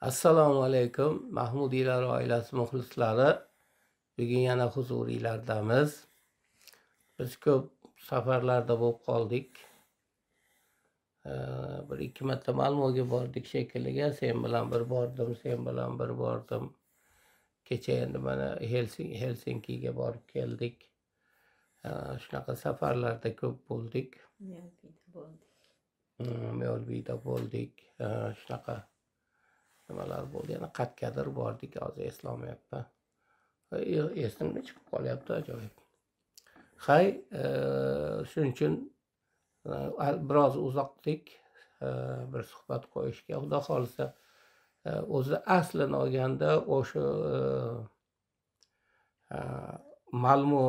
Assalomu alaykum Mahmudiylar oilasi muxlislari. Bugun yana huzuriylardamiz. Biz ko'p safarlarda bo'lib qoldik. Bir ikki marta Malmoga bordik shekilliga. Sen bilan bir bordim, sen bilan bir bordim. Kecha endi mana Helsinkiga borib keldik. Shunaqa safarlarda ko'p bo'ldik. Myo'lbiyda bo'ldik. Shunaqa nimalar bo'ldi. Yana qayergadir bordik, hozir eslolmayapman. Esimdan chiqib qolyapti, ajoyib. Shuning uchun biroz uzoqdik bir suhbat qo'yishga. Xudo xolisa, o'zi aslini olganda o'sha Malmo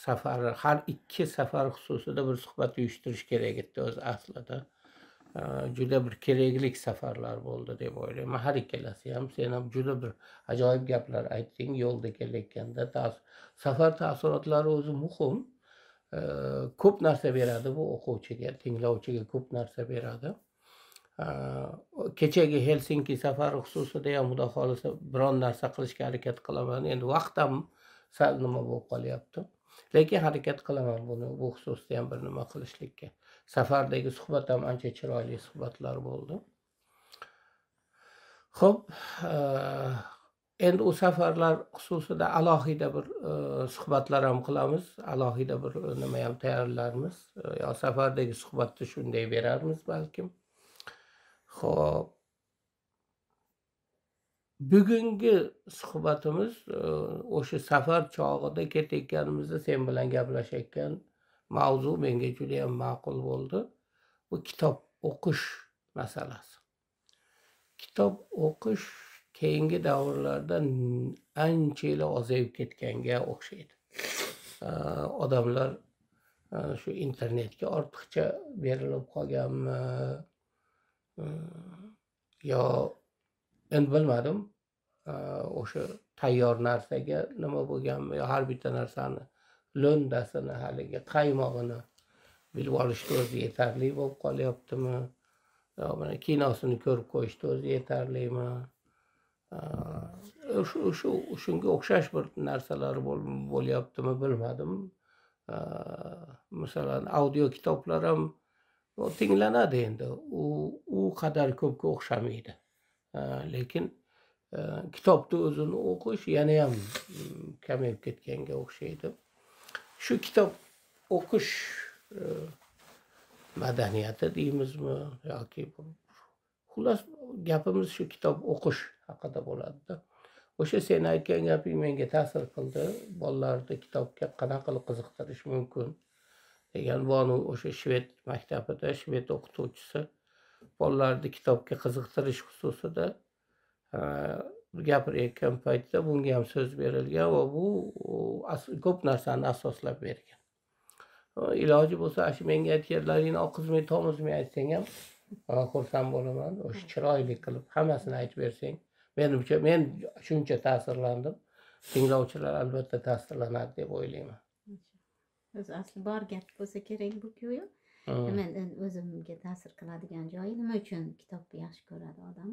safari, har ikki safar xususida bir suhbat uyushtirish kerak edi o'zi aslida. Juda bir kerakli safarlar bo'ldi deb o'ylayman. Har ikkalasi ham. Sen ham juda bir ajoyib gaplar aytding yo'lda kelayotganda. Safar taassurotlari o'zi muhim. Ko'p narsa beradi bu o'quvchiga, tinglovchiga ko'p narsa beradi. Kechagi Helsinki safari xususida ham xudo xolisa biron narsa qilishga harakat qilaman. Endi vaqt ham sal nima bo'lib qolyapti. Lekin harakat qilaman bu xususda ham bir nima qilishlikka. Safardagi suhbat ham ancha chiroyli suhbatlar bo'ldi. Xo'p, endi u safarlar xususida alohida bir suhbatlar ham qilamiz, alohida bir nima ham tayyorlarmiz. Yo safardagi suhbatni shunday berarmiz balkim. Xo'p, bugungi suhbatimiz o'sha safar chog'ida ketayotganimizda sen bilan gaplashayotgan mavzu menga juda ham ma'qul bo'ldi. Bu kitob o'qish masalasi. Kitob o'qish keyingi davrlarda ancha ozayib ketganga o'xshaydi. Odamlar shu internetga ortiqcha berilib qolganmi yo endi bilmadim, o'sha tayyor narsaga nima bo'lganmi, yo har bitta narsani lo'ndasini, haligi qaymog'ini bilib olishga o'zi yetarli bo'lib qolyaptimi? Yo mana kinosini ko'rib qo'yishga o'zi yetarlimi? Shunga o'xshash bir narsalar bo'lyaptimi bilmadim. Masalan, audio kitoblar ham tinglanadi endi. U qadar ko'pga o'xshamaydi. Lekin kitobni o'zini o'qish yana ham kamayib ketganga o'xshaydi. Shu kitob o'qish madaniyati deymizmi yoki xullas gapimiz shu kitob o'qish haqida bo'ladi-da. O'sha sen aytgan gaping menga ta'sir qildi. Bolalarni kitobga qanaqa qilib qiziqtirish mumkin degan bonu o'sha shved maktabida shved o'qituvchisi bolalarni kitobga qiziqtirish xususida gapirayotgan paytda bunga ham so'z berilgan va bu ko'p narsani asoslab bergan. Iloji bo'lsa shu menga aytganlaringni oqizmay tomizmay aytsang ham xursand bo'laman. O'sha chiroyli qilib hammasini aytib bersang, menimcha men shuncha ta'sirlandim. Tinglovchilar albatta ta'sirlanadi deb o'ylayman. O'zi asli bor gap bo'lsa kerak bu-ku. Men o'zimga ta'sir qiladigan joyi nima uchun kitobni yaxshi ko'radi odam?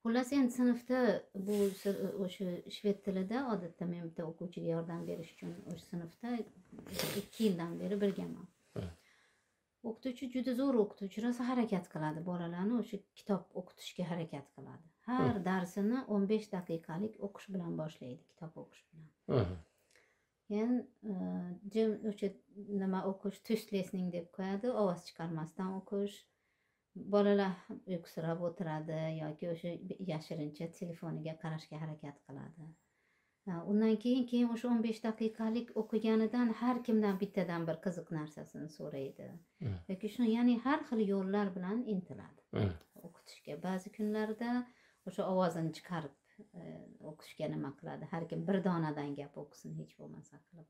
Xullas, endi sinfda bu o'sha shved tilida odatda men bitta o'quvchiga yordam berish uchun o'sha sinfda 2 yildan beri birgaman. O'qituvchi juda zo'r o'qituvchi, rosa harakat qiladi, bolalarni o'sha kitob o'qitishga harakat qiladi. Har darsini 15 daqiqalik o'qish bilan boshlaydi, kitob o'qish bilan. Jim o'sha nima o'qish, tush listening deb qo'yadi, ovoz chiqarmasdan o'qish. Bolalar uyqusirab o'tiradi yoki o'sha yashirincha telefoniga qarashga harakat qiladi. Undan keyin o'sha 15 daqiqalik o'qiganidan har kimdan bittadan bir qiziq narsasini so'raydi. Yoki shuni, ya'ni har xil yo'llar bilan intiladi o'qitishga. Ba'zi kunlarda o'sha ovozini chiqarib o'qishga nima qiladi. Har kim bir donadan gap o'qisin hech bo'lmasa qilib.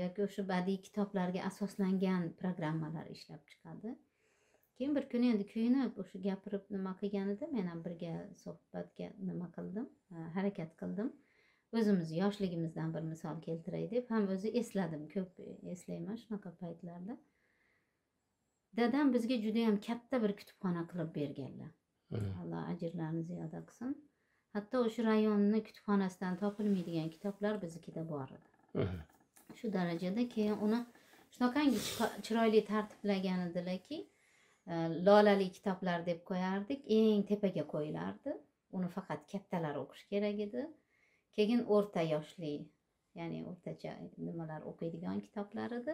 Yoki o'sha badiiy kitoblarga asoslangan programmalar ishlab chiqadi. Keyin bir kuni endi kuyinib o'sha gapirib nima qilganida men ham birga suhbatga nima qildim, harakat qildim. O'zimiz yoshligimizdan bir misol keltiray deb ham o'zi esladim, ko'p eslayman shunaqa paytlarda. Dadam bizga juda ham katta bir kutubxona qilib berganlar. Alloh ajrlarini ziyoda qilsin. Hatto o'sha rayonni kutubxonasidan topilmaydigan kitoblar biznikida bor edi. Shu darajada keyin uni shunaqangi chiroyli tartiblagan edilarki, lolali kitoblar deb qo'yardik, eng tepaga qo'yilardi. Uni faqat kattalar o'qish kerak edi. Keyin o'rta yoshli, ya'ni o'rtacha nimalar o'qiydigan kitoblar edi.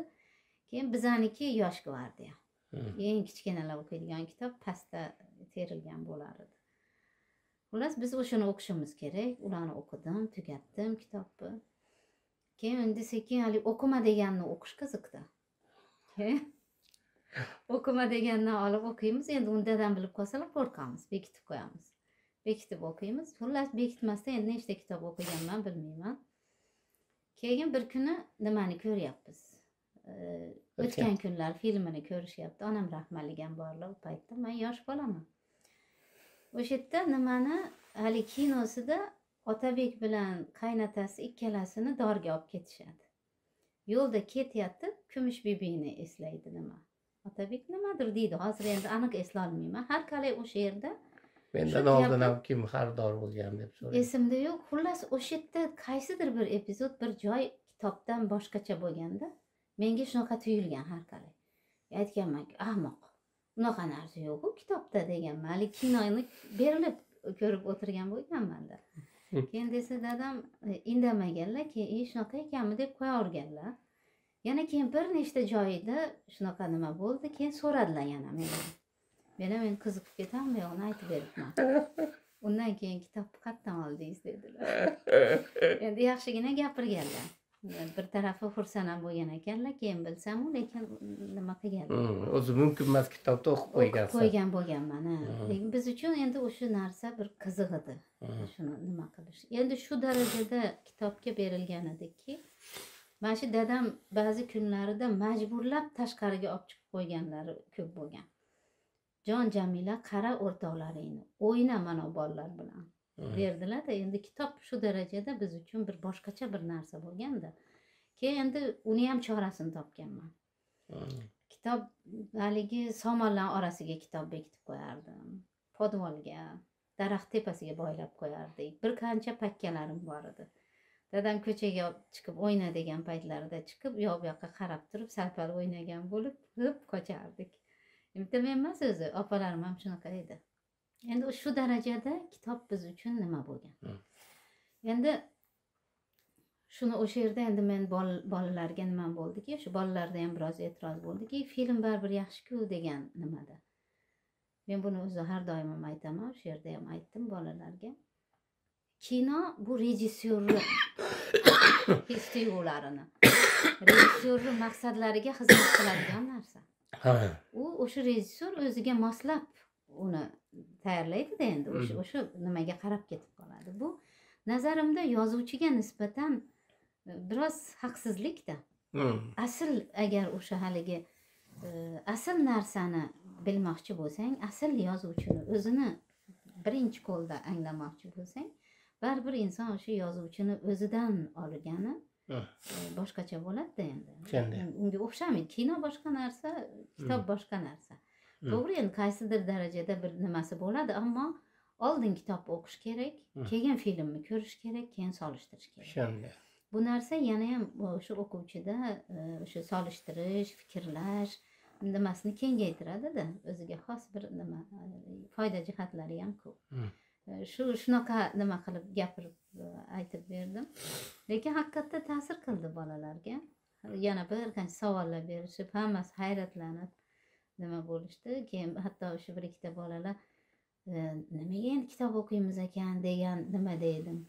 Keyin bizaniki yosh gvardiya. Eng kichkinalar o'qiydigan kitob pastda terilgan bo'lar edi. Xullas biz o'shani o'qishimiz kerak. Ularni o'qidim, tugatdim kitobni. Keyin endi sekin hali o'qima deganni o'qish qiziqdi. O'qima degandan olib o'qiymiz. Endi undan bilib qolsalar qo'rqamiz, bekitib qo'yamiz. Bekitib o'qiymiz. Xullas bekitmasdan endi nechta kitob o'qiganman bilmayman. Keyin bir kuni nimani ko'ryapmiz. O'tgan kunlar filmini ko'rishyapti. Onam rahmatligam borlar u paytda. Men yosh bolaman. O'sha yerda nimani hali kinosida Otabek bilan qaynotasi ikkalasini dorga olib ketishadi. Yo'lda ketyapti, Kumush bibini eslaydi nima. Otabek nimadir deydi. Hozir endi aniq esla olmayman. Har qalay o'sha yerda mendan oldin ham kim xaridor bo'lgan deb so'raydi. Esimda yo'q. Xullas o'sha yerda qaysidir bir epizod, bir joy kitobdan boshqacha bo'lganda, menga shunaqa tuyulgan har qalay. Aytganman, ahmoq. Unaqa narsa yo'q-ku kitobda deganman. Hali kinoni berilib ko'rib o'tirgan bo'lganman-da. Keyin desa dadam indamaganlar, keyin shunaqa ekanmi deb qo'yaverganlar. Yana keyin bir nechta joyida shunaqa nima bo'ldi, keyin so'radilar yana mendan. Men ham qiziqib ketamman, uni aytib beribman. Undan keyin kitobni qayerdan oldingiz dedilar. Endi yaxshigina gapirganlar. Bir tarafi xursand ham bo'lgan ekanlar, keyin bilsam-u, lekin nima qilganlar. O'zi mumkin emas kitobda o'qib qo'ygansiz. Qo'ygan bo'lganman. Lekin biz uchun endi o'sha narsa bir qiziq edi. Shuni nima qilish. Endi shu darajada kitobga berilgan ediki, mana shu dadam ba'zi kunlarida majburlab tashqariga olib chiqib qo'yganlari ko'p bo'lgan. Jon Jamila qara o'rtoqlaringni, o'yna mana bolalar bilan. Berdilar-da, endi kitob shu darajada biz uchun bir boshqacha bir narsa bo'lganda. Keyin endi uni ham chorasini topganman. Kitob haligi somonlar orasiga kitob bekitib qo'yardim. Podvolga, daraxt tepasiga boylab qo'yardik. Bir qancha pakkalarim bor edi. Dadam ko'chaga chiqib o'yna degan paytlarida chiqib, yo'q bu yoqqa qarab turib, salpal o'ynagan bo'lib, hip qochardik. Bitta men emas o'zi, opalarim ham shunaqa edi. Endi shu darajada kitob biz uchun nima bo'lgan. Endi shuni o'sha yerda endi men bolalarga nima bo'ldiki, shu bolalarda ham biroz e'tiroz bo'ldiki, film baribir yaxshi-ku degan nimada. Men buni o'zi har doim ham aytaman, o'sha yerda ham aytdim bolalarga. Kino bu rejissyorni his-tuyg'ularini, rejissyorning maqsadlariga xizmat qiladigan narsa. U o'sha rejissyor o'ziga moslab uni tayyorlaydi-da endi o'sha nimaga qarab ketib qoladi. Bu nazarimda yozuvchiga nisbatan biroz haqsizlik-da. Asl agar o'sha haligi asl narsani bilmoqchi bo'lsang, asl yozuvchini o'zini birinchi qo'lda anglamoqchi bo'lsang, baribir inson o'sha yozuvchini o'zidan olgani boshqacha bo'ladi-da endi. Unga o'xshamaydi. Kino boshqa narsa, kitob boshqa narsa. To'g'ri, endi qaysidir darajada bir nimasi bo'ladi, ammo oldin kitob o'qish kerak, keyin filmni ko'rish kerak, keyin solishtirish kerak. Bu narsa yana ham o'sha o'quvchida o'sha solishtirish, fikrlash nimasini kengaytiradi-da, o'ziga xos bir nima foyda jihatlari ham ko'p. Shunaqa nima qilib gapirib aytib berdim. Lekin haqiqatda ta'sir qildi bolalarga. Yana bir qancha savollar berishib, hammasi hayratlanib nima bo'lishdi. Keyin hatto o'sha bir ikkita bolalar nimaga endi kitob o'qiymiz ekan degan nima dedim.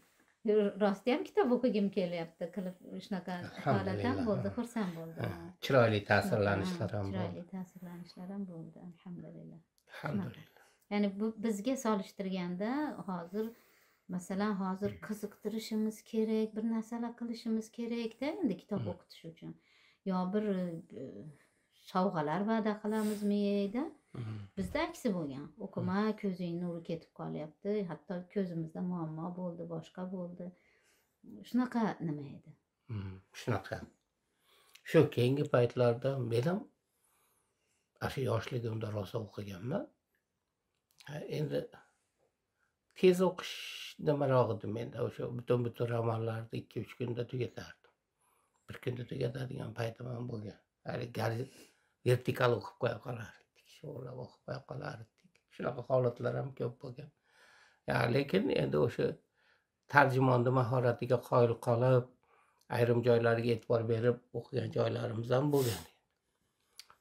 Rosti ham kitob o'qigim kelyapti qilib shunaqa holat ham bo'ldi, xursand bo'ldim. Chiroyli ta'sirlanishlar ham bo'ldi. Chiroyli ta'sirlanishlar ham bo'ldi, alhamdulillah. Alhamdulillah. Ya'ni bu bizga solishtirganda hozir masalan hozir qiziqtirishimiz kerak, bir narsalar qilishimiz kerak-da endi kitob o'qitish uchun. Yo bir sovg'alar va'da qilamizmi-da? Bizda aksi bo'lgan. O'qima, ko'zing nuri ketib qolyapti, hatto ko'zimizda muammo bo'ldi, boshqa bo'ldi. Shunaqa nima edi? Shunaqa. Shu keyingi paytlarda men ham yoshligimda rosa o'qiganman. Endi tez o'qish nimaroq edi menda o'sha butun romanlarni 2-3 kunda tugatardim. Bir kunda tugatadigan paytim ham bo'lgan. Hali vertikal o'qib qo'ya qolardik. Sho'rlab o'qib qo'ya qolardik. Shunaqa holatlar ham ko'p bo'lgan. Lekin endi o'sha tarjimonni mahoratiga qoyil qolib, ayrim joylariga e'tibor berib o'qigan joylarimiz ham bo'lgan.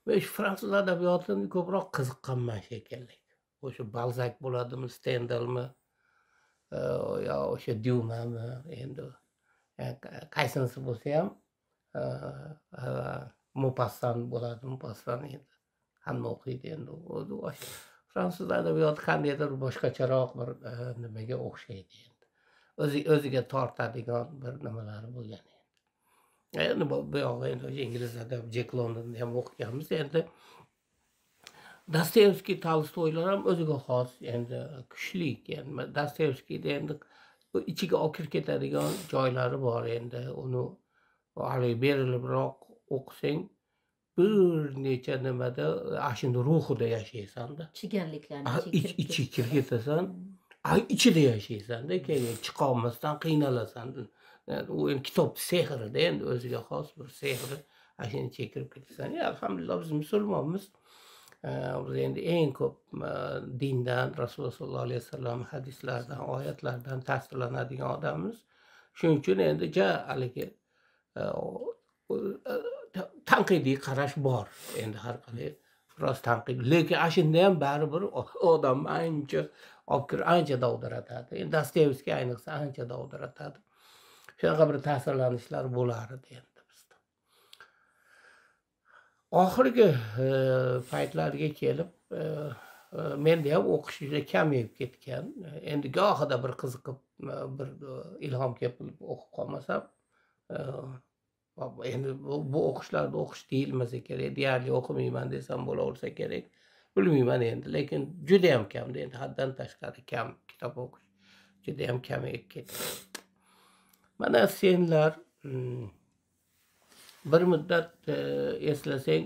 Men shu fransuz adabiyotini ko'proq qiziqqanman shekilli. O'sha Balzac bo'ladimi, Stendelmi, yo o'sha Dyumami, endi qaysinisi bo'lsa ham Maupassant bo'ladi, Maupassant endi hamma o'qiydi endi. O'sha fransuz adabiyoti qandaydir boshqacharoq bir nimaga o'xshaydi endi. O'ziga tortadigan bir nimalari bo'lgan endi. Endi bu yog'i endi o'sha ingliz adabi Jack Londonni ham o'qiganmiz. Endi Dostoyevskiy, Tolstoylar ham o'ziga xos endi kuchli. Endi Dostoyevskiyda endi ichiga olib kirib ketadigan joylari bor endi. Uni hali berilibroq o'qisang bir necha nimada ashuni ruhida yashaysan-da. Chigarliklarni ichi kirib ketasan, ichida yashaysan-da, keyin chiqolmasdan qiynalasan. U endi kitob sehrida endi o'ziga xos bir sehri, ashuni chekirib ketasan. Alhamdulillah biz musulmonmiz. Biz endi eng ko'p dindan, Rasululloh sollallohu alayhi vasallam hadislardan, oyatlardan ta'sirlanadigan odammiz. Shuning uchun endi haligi tanqidiy qarash bor. Endi har qalay biroz tanqid. Lekin ashunda ham baribir odam ancha dovdiratadi. Endi Dostoyevskiy ayniqsa ancha dovdiratadi. Shunaqa bir ta'sirlanishlar bo'lar edi endi bizda. Oxirgi paytlarga kelib menda ham o'qish juda kamayib ketgan. Endi gohida bir qiziqib, bir ilhom kelib o'qib qolmasam, endi bu o'qishlarni o'qish deyilmasa kerak, deyarli o'qimayman desam bo'laversa kerak. Bilmayman endi, lekin juda ham kam, endi haddan tashqari kam kitob o'qish juda ham kamayib ketdi. Mana senlar bir muddat eslasang,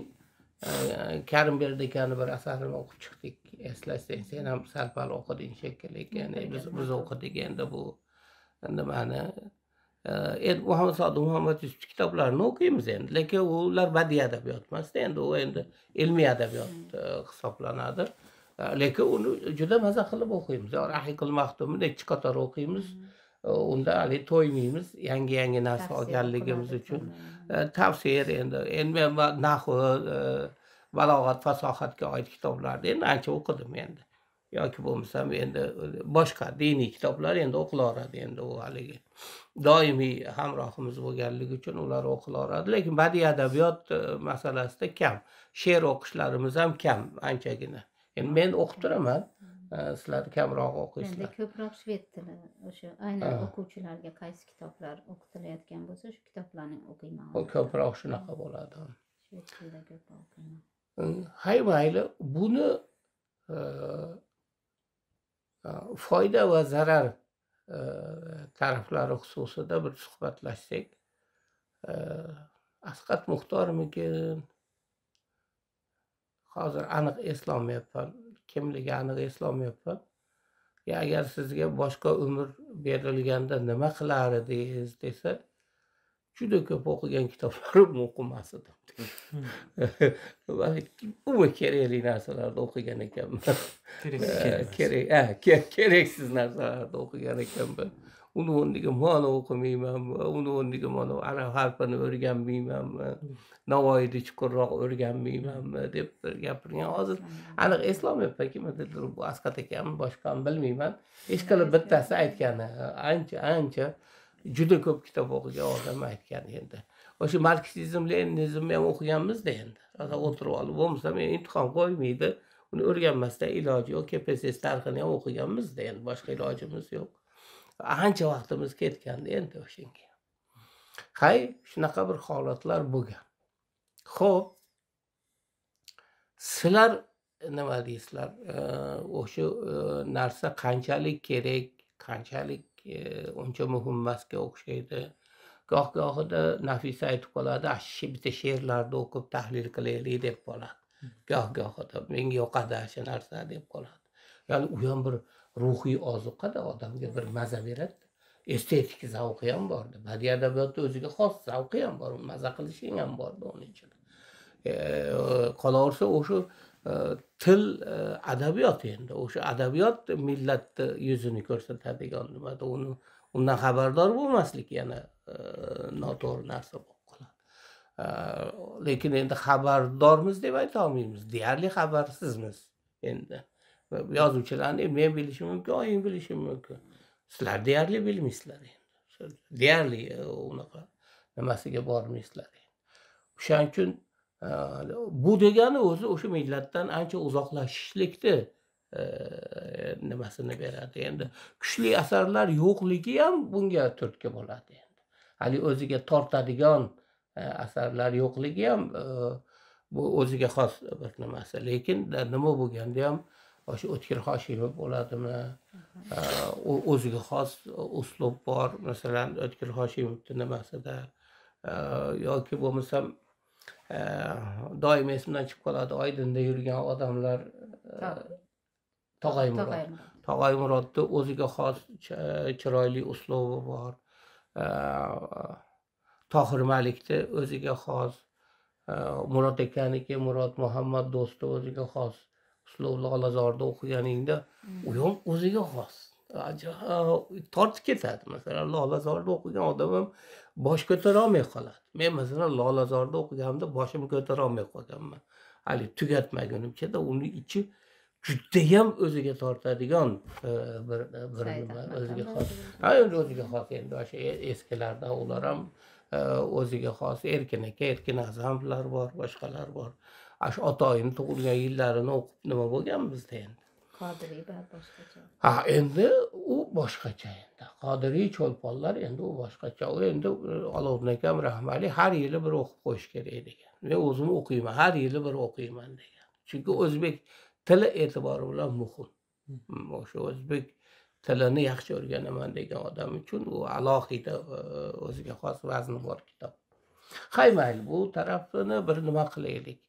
Karimberd akani bir asarini o'qib chiqdik. Eslasang, sen ham sal-pal o'qiding shekilli. Biz o'qidik endi bu nimani Muhammad Sodiq Muhammad Yusuf kitoblarini o'qiymiz endi, lekin ular badiiy adabiyot emasda, endi u endi ilmiy adabiyot hisoblanadi. Lekin uni juda maza qilib o'qiymiz. Rahiqul Maxtumni ikki qator o'qiymiz. Unda hali to'ymaymiz, yangi narsa olganligimiz uchun. Tafsir endi men nahv, balog'at, fasohatga oid kitoblarni endi ancha o'qidim endi. Yoki bo'lmasam endi boshqa diniy kitoblar endi o'qilaveradi endi u haligi doimiy hamrohimiz bo'lganligi uchun ular o'qilaveradi, lekin badiiy adabiyot masalasida kam. She'r o'qishlarimiz ham kam, anchagina. Endi men o'qib turaman, sizlar kamroq o'qiysizlar. Endi ko'proq shved tili, o'sha aynan o'quvchilarga qaysi kitoblar o'qitilayotgan bo'lsa, shu kitoblarni o'qiyman. Ko'proq shunaqa bo'ladi. Shved tilida ko'proq o'qiyman. Hay mayli, buni foyda va zarar taraflari xususida bir suhbatlashsak, Asqat Muxtormikin hozir aniq eslolmayapman, kimligi aniq eslolmayapman. Agar sizga boshqa umr berilganda nima qilar edingiz desa, juda ko'p o'qigan kitoblarim o'qimas edim. Umuman kerakli narsalarni o'qigan ekanman. Keraksiz narsalarni o'qigan ekanman. Uni o'rniga mana o'qimayman, uni o'rniga mana arab harfini o'rganmaymanmi, Navoiyni chuqurroq o'rganmaymanmi deb gapirgan. Hozir aniq eslolmayapman, kimdir bu Asqat ekanmi, boshqami bilmayman. Hech qilib bittasi aytgani, ancha juda ko'p kitob o'qigan odam aytgan endi. O'sha marksizm, leninizmni ham o'qiganmiz-da endi. O'tirib olib bo'lmasa men imtihon qo'ymaydi, uni o'rganmasdan iloji yo'q. KPSS tarixini ham o'qiganmiz-da endi, boshqa ilojimiz yo'q. Ancha vaqtimiz ketgandi endi o'shanga. Hay, shunaqa bir holatlar bo'lgan. Xo'p, sizlar nima deysizlar? O'sha narsa qanchalik kerak, qanchalik uncha muhim emasga o'xshaydi. Goh-gohida Nafisa aytib qoladi, bitta she'rlarni o'qib tahlil qilaylik deb qoladi. Goh-gohida menga yoqadi shu narsa deb qoladi. ya'ni u ham bir ruhiy ozuqada, odamga bir maza beradi. Estetik zavqi ham bor. Badiiy adabiyotda o'ziga xos zavqi ham bor, maza qilishing ham bor uning ichida. Qolaversa o'sha til adabiyot endi. O'sha adabiyot millatni yuzini ko'rsatadigan nimada undan xabardor bo'lmaslik yana noto'g'ri narsa bo'lib qoladi. Lekin endi xabardormiz deb ayta olmaymiz. Deyarli xabarsizmiz endi. Yozuvchilarni men bilishim mumkin, oying bilishi mumkin. Sizlar deyarli bilmaysizlar endi. Deyarli unaqa nimasiga bormaysizlar. O'shaning uchun bu degani o'zi o'sha millatdan ancha uzoqlashishlikni nimasini beradi. Endi kuchli asarlar yo'qligi ham bunga turtki bo'ladi endi. Hali o'ziga tortadigan asarlar yo'qligi ham bu o'ziga xos bir nimasi. Lekin nima bo'lganda ham o'sha O'tkir Hoshimov bo'ladimi? O'ziga xos uslub bor. Masalan, O'tkir Hoshimovning nimasida yoki bo'lmasam doim esimdan chiqib qoladi, Oydinda yurgan odamlar Tog'ay Murodni o'ziga xos chiroyli uslubi bor. Tohir Malikni o'ziga xos, Murod akaniki Murod Muhammad Do'sti o'ziga xos uslub. Lolazorda o'qiganingda u ham o'ziga xos. Tortib ketadi. Masalan, Lolazorda o'qigan odam ham bosh ko'tara olmay qoladi. Men masalan Lolazorda o'qiganimda boshimni ko'tara olmay qolganman. Hali tugatmagunimcha uni ichi judayam o'ziga tortadigan bir nima o'ziga xos. Endi o'ziga xos endi o'sha eskilarda ular ham o'ziga xos Erkin aka, Erkin A'zamlar bor, boshqalar bor. Shu otoyim tug'ilgan yillarini o'qib nima bo'lgan bizda endi. Qodiriy boshqacha. Endi u boshqacha endi. Qodiriy Cho'lponlar endi u boshqacha. U endi Olovuddin akam rahmali har yili bir o'qib qo'yish kerak degan. Men o'zim o'qiyman, har yili bir o'qiyman degan. Chunki o'zbek tili e'tibori bilan muhim. O'sha o'zbek tilini yaxshi o'rganaman degan odam uchun u alohida o'ziga xos vazni bor kitob. Hay mayli, bu tarafini bir nima qilaylik.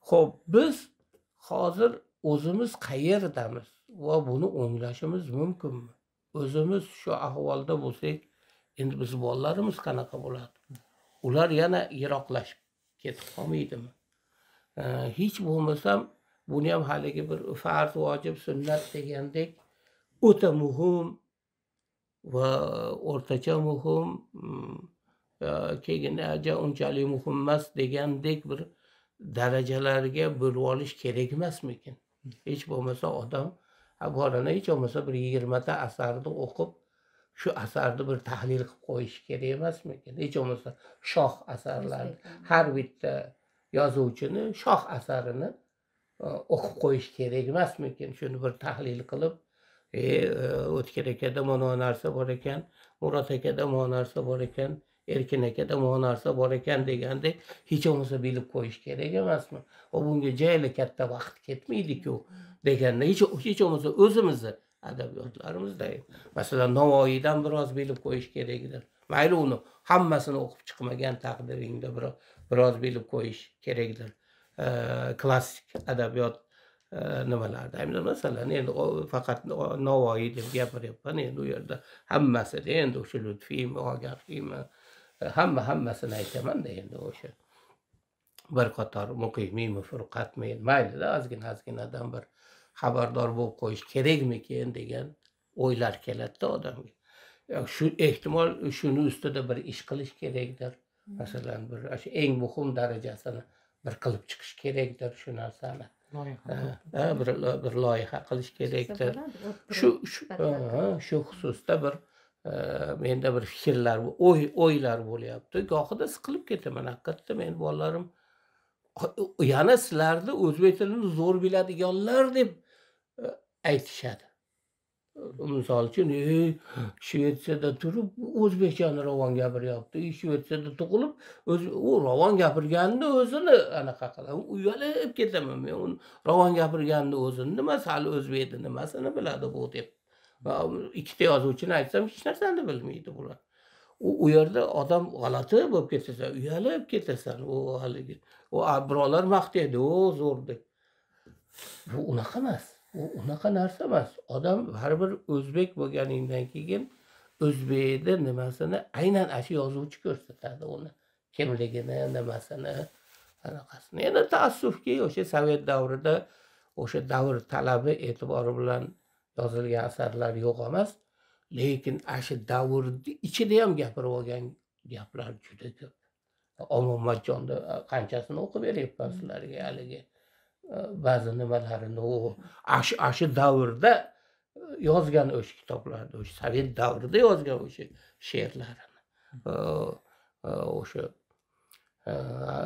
Xo'p, biz hozir o'zimiz qayerdamiz va buni o'nglashimiz mumkinmi? O'zimiz shu ahvolda bo'lsak, endi biz bolalarimiz qanaqa bo'ladi? Ular yana yiroqlashib ketib qolmaydimi? Hech bo'lmasam buni ham haligi bir farz, vojib, sunnat degandek o'ta muhim va o'rtacha muhim, keyin unchalik muhim emas degandek bir darajalarga bo'lib olish kerak emasmikin? Hech bo'lmasa odam borana hech bo'lmasa bir 20 ta asarni o'qib, shu asarni bir tahlil qilib qo'yish kerak emasmikin? Hech bo'lmasa shoh asarlarni, har bitta yozuvchini shoh asarini o'qib qo'yish kerak emasmikin? Shuni bir tahlil qilib, O'tkir akada mana narsa bor ekan, Murod akada mana narsa bor ekan, Erkin akada mana narsa bor ekan degandek hech bo'lmasa bilib qo'yish kerak emasmi? Va bunga jayli katta vaqt ketmaydi-ku deganda hech bo'lmasa o'zimizni adabiyotlarimizda masalan Navoiydan biroz bilib qo'yish kerakdir. Mayli uni hammasini o'qib chiqmagan taqdiringda biroz bilib qo'yish kerakdir. Klassik adabiyot nimalarda. Masalan, endi faqat Navoiy deb gapiryapman, endi u yerda hammasida endi o'sha Lutfiymi, Ogahiymi, hammasini aytaman-da endi o'sha. Bir qator Muqimiymi, Furqatmi, mayli-da ozginadan bir xabardor bo'lib qo'yish kerakmikin degan o'ylar keladi odamga. Shu ehtimol shuni ustida bir ish qilish kerakdir. Masalan, bir eng muhim darajasini bir qilib chiqish kerakdir shu narsani. Bir loyiha qilish kerakdir. Shu xususda bir menda bir fikrlar, o'ylar bo'lyapti. Gohida siqilib ketaman haqiqatda. Men bolalarim yana sizlarni o'zbek tilini zo'r biladiganlar deb aytishadi. Misol uchun, Shvetsiyada turib o'zbekchani ravon gapiryapti. Shvetsiyada tug'ilib, u ravon gapirganni o'zini anaqa qiladi. Uyalib ketaman men. U ravon gapirganni o'zini nimasi, hali o'zbekni nimasini biladi bu deb. Va ikkita yozuvchini aytsam, hech narsani bilmaydi bular. U yerda odam g'alati bo'lib ketsa, uyalib ketasan. U haligi birovlar maqtaydi, o zo'r deb. Bu unaqa emas. unaqa narsa emas. Odam baribir o'zbek bo'lganingdan keyin o'zbekni nimasini aynan shu yozuvchi ko'rsatadi uni. Kimligini, nimasini, anaqasini. Endi taassufki, o'sha Sovet davrida o'sha davr talabi e'tibori bilan yozilgan asarlar yo'q emas, lekin shu davrni ichida ham gapirib olgan gaplar juda ko'p. Omonmatjonni qanchasini o'qib beryapman sizlarga haligi ba'zi nimalarini shu davrda yozgan o'sha kitoblarda, o'sha Sovet davrida yozgan o'sha she'rlarini. O'sha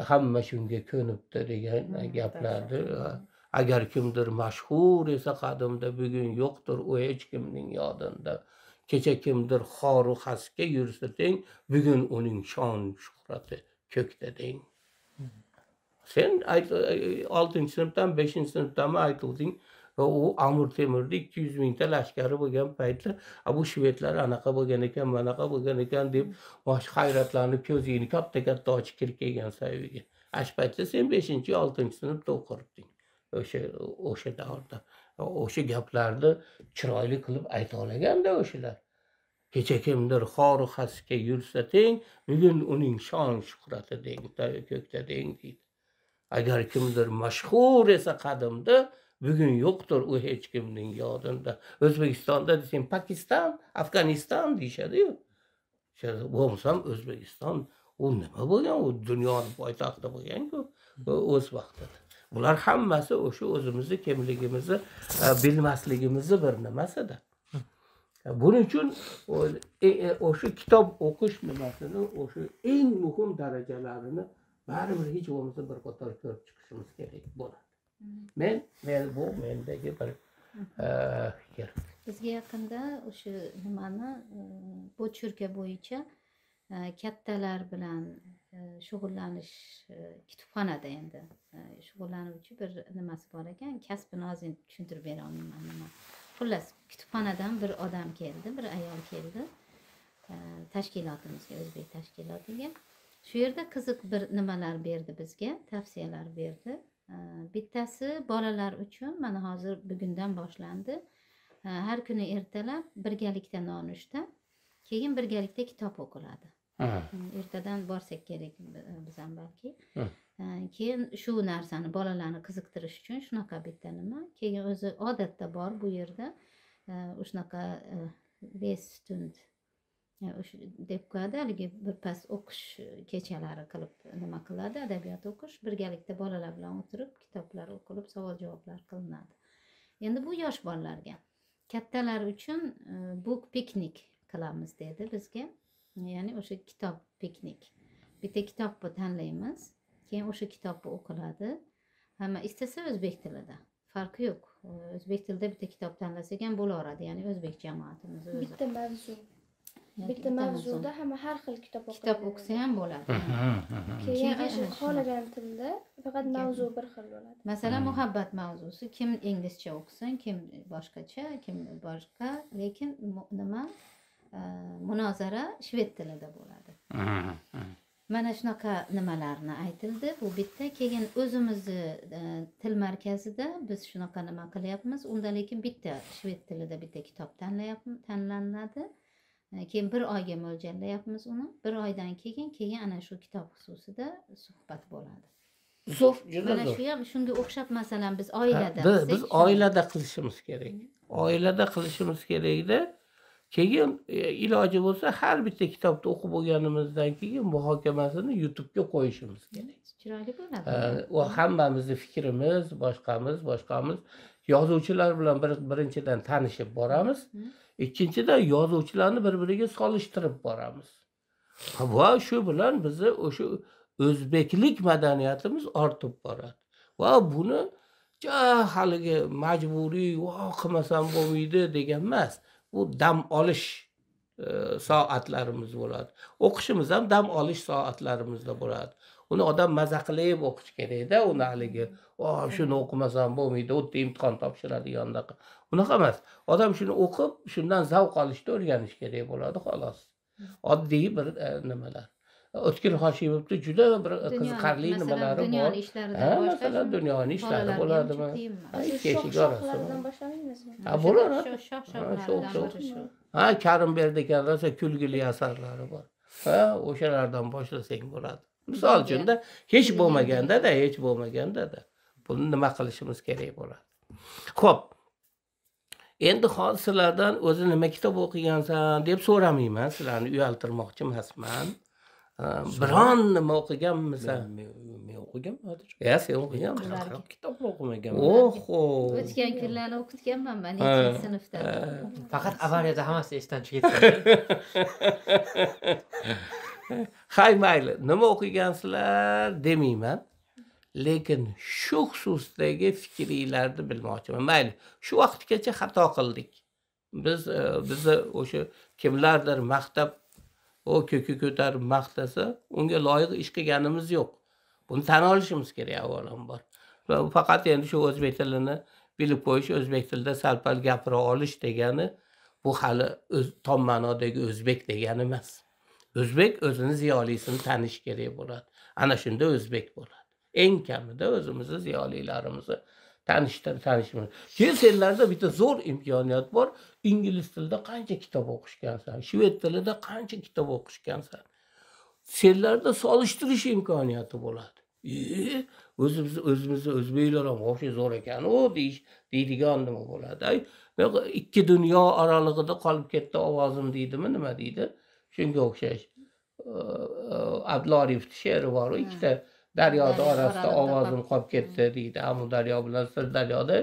hamma shunga ko'nibdi degan gaplarni. Agar kimdir mashhur esa qadimda, bugun yo'qdir u hech kimning yodida. Kecha kimdir xoru xasga yursa teng, bugun uning shon shuhrati ko'kda deng. Sen 6-sinfdan 5-sinfdanmi aytuvding, u Amir Temurning 200 mingta lashkari bo'lgan paytda bu shvedlar anaqa bo'lgan ekan, manaqa bo'lgan ekan deb hayratlanib ko'zingni katta-katta ochib kirib kelgan saviga. Shu paytda sen 5-6-sinfda o'qirding. O'sha davrda o'sha gaplarni chiroyli qilib ayta olganda o'shalar. Kecha kimdir xoru xasga yursa teng, bugun uning shon shuhrati deng, ko'kda deng deydi. Agar kimdir mashhur esa qadimda, bugun yo'qdir u hech kimning yodida. O'zbekistonda desang Pokiston, Afg'oniston deyishadi-yu. Bo'lmasam O'zbekiston u nima bo'lgan? U dunyoning poytaxti bo'lgan-ku o'z vaqtida. Bular hammasi o'sha o'zimizni kimligimizni bilmasligimizni bir nimasida. Buning uchun o'sha kitob o'qish nimasini, o'sha eng muhim darajalarini baribir hech bo'lmasa bir qator ko'rib chiqishimiz kerak bo'ladi. Bu mendagi bir fikr. Bizga yaqinda o'sha nimani bu churka bo'yicha kattalar bilan shug'ullanish kutubxonada endi shug'ullanuvchi bir nimasi bor ekan. Kasbini ozgina tushuntirib bera olmayman nima. Xullas, kutubxonadan bir odam keldi, bir ayol keldi. Tashkilotimizga, o'zbek tashkilotiga. Shu yerda qiziq bir nimalar berdi bizga, tavsiyalar berdi. Bittasi bolalar uchun mana hozir bugundan boshlandi. Har kuni ertalab birgalikda nonushta, keyin birgalikda kitob o'qiladi. Ertadan borsak kerak biz ham balki. Keyin shu narsani bolalarni qiziqtirish uchun shunaqa bitta nima. Keyin o'zi odatda bor bu yerda shunaqa Westund deb qo'yadi, haligi birpas o'qish kechalari qilib nima qiladi, adabiyot o'qish, birgalikda bolalar bilan o'tirib kitoblar o'qilib, savol-javoblar qilinadi. Endi bu yosh bolalarga. Kattalar uchun book piknik qilamiz dedi bizga. Ya'ni o'sha kitob piknik. Bitta kitobni tanlaymiz, keyin o'sha kitobni o'qiladi. Hamma istasa o'zbek tilida. Farqi yo'q. O'zbek tilida bitta kitob tanlasak ham bo'laveradi, ya'ni o'zbek jamoatimiz o'zi. Bitta mavzuda hamma har xil kitob o'qisa ham bo'ladi. Keyin shu xohlagan tilda faqat mavzu bir xil bo'ladi. Masalan, muhabbat mavzusi kim inglizcha o'qisin, kim boshqacha, kim boshqa, lekin nima munozara shved tilida bo'ladi. Mana shunaqa nimalarni aytildi. Bu bitta. Keyin o'zimizni til markazida biz shunaqa nima qilyapmiz. Unda lekin bitta shved tilida bitta kitob tanlanadi. Keyin bir oyga mo'ljallayapmiz uni. Bir oydan keyin ana shu kitob xususida suhbat bo'ladi. Zo'r, juda zo'r. Mana shu ham shunga o'xshab masalan biz oilada biz oilada qilishimiz kerak. Oilada qilishimiz kerakda. Keyin iloji bo'lsa har bitta kitobni o'qib bo'lganimizdan keyin muhokamasini YouTube'ga qo'yishimiz kerak. Chiroyli bo'ladi. U hammamizning fikrimiz, boshqamiz yozuvchilar bilan birinchidan tanishib boramiz. Ikkinchidan yozuvchilarni bir-biriga solishtirib boramiz. Va shu bilan bizni o'sha o'zbeklik madaniyatimiz ortib boradi. Va buni haligi majburiy qilmasam bo'lmaydi degan emas. Bu dam olish soatlarimiz bo'ladi. O'qishimiz ham dam olish soatlarimizda bo'ladi. Uni odam maza qilib o'qish kerak-da, uni haligi shuni o'qimasam bo'lmaydi, o'tda imtihon topshiradiganlar. Unaqa emas. Odam shuni o'qib, shundan zavq olishni o'rganish kerak bo'ladi, xolos. Oddiy bir nimalar. O'tkir Hoshimovni juda bir qiziqarli nimalari bor. Dunyoni ishlaridan Ha, boshqa masalan, dunyoning ishlari bo'ladimi? Siz Teshik shoh-shohlardan boshladingizmi? Ha, bo'ladi. Shoh-shohlardan biri shu. Ha, Karimberdek rosa kulgili asarlari bor. Ha, o'shalardan boshlasang bo'ladi. Misol uchun hech bo'lmaganda-da buni nima qilishimiz kerak bo'ladi. Xo'p. Endi hozir sizlardan o'zi nima kitob o'qigansan deb so'ramayman, sizlarni uyaltirmoqchi emasman. Biron nima o'qiganmisan? Men o'qiganman. Sen o'qiganmisan? Qanaqa kitobni o'qimaganman. Oho. O'tgan kunlarni o'qitganman men 2-sinfda. Faqat avariyada hammasi esdan chiqib ketdi. Hay mayli, nima o'qigansizlar demayman. Lekin shu xususdagi fikringlarni bilmoqchiman. Mayli, shu vaqtgacha xato qildik. Bizni o'sha kimlardir maqtab, ko'ki ko'tarib maqtasa, unga loyiq ish qilganimiz yo'q. Buni tan olishimiz kerak avvalambor. Faqat endi shu o'zbek tilini bilib qo'yish, o'zbek tilida sal-pal gapira olish degani bu hali tom ma'nodagi o'zbek degani emas. O'zbek o'zini ziyolisini tanish kerak bo'ladi. Ana shunda o'zbek bo'ladi. Eng kamida o'zimizni ziyolilarimizni tanishimiz. Senlarda bitta zo'r imkoniyat bor. Ingliz tilida qancha kitob o'qishgansan, shved tilida qancha kitob o'qishgansan. Senlarda solishtirish imkoniyati bo'ladi. O'zimizni o'zbeklar ham o'sha zo'r ekan-u deydigan nima bo'ladi. Ikki dunyo oralig'ida qolib ketdi ovozim deydimi, nima deydi? Shunga o'xshash. Abdulla Orifning she'ri bor, ikkita daryoda orasida ovozim qolib ketdi deydi. Amu daryo bilan Sirdaryoda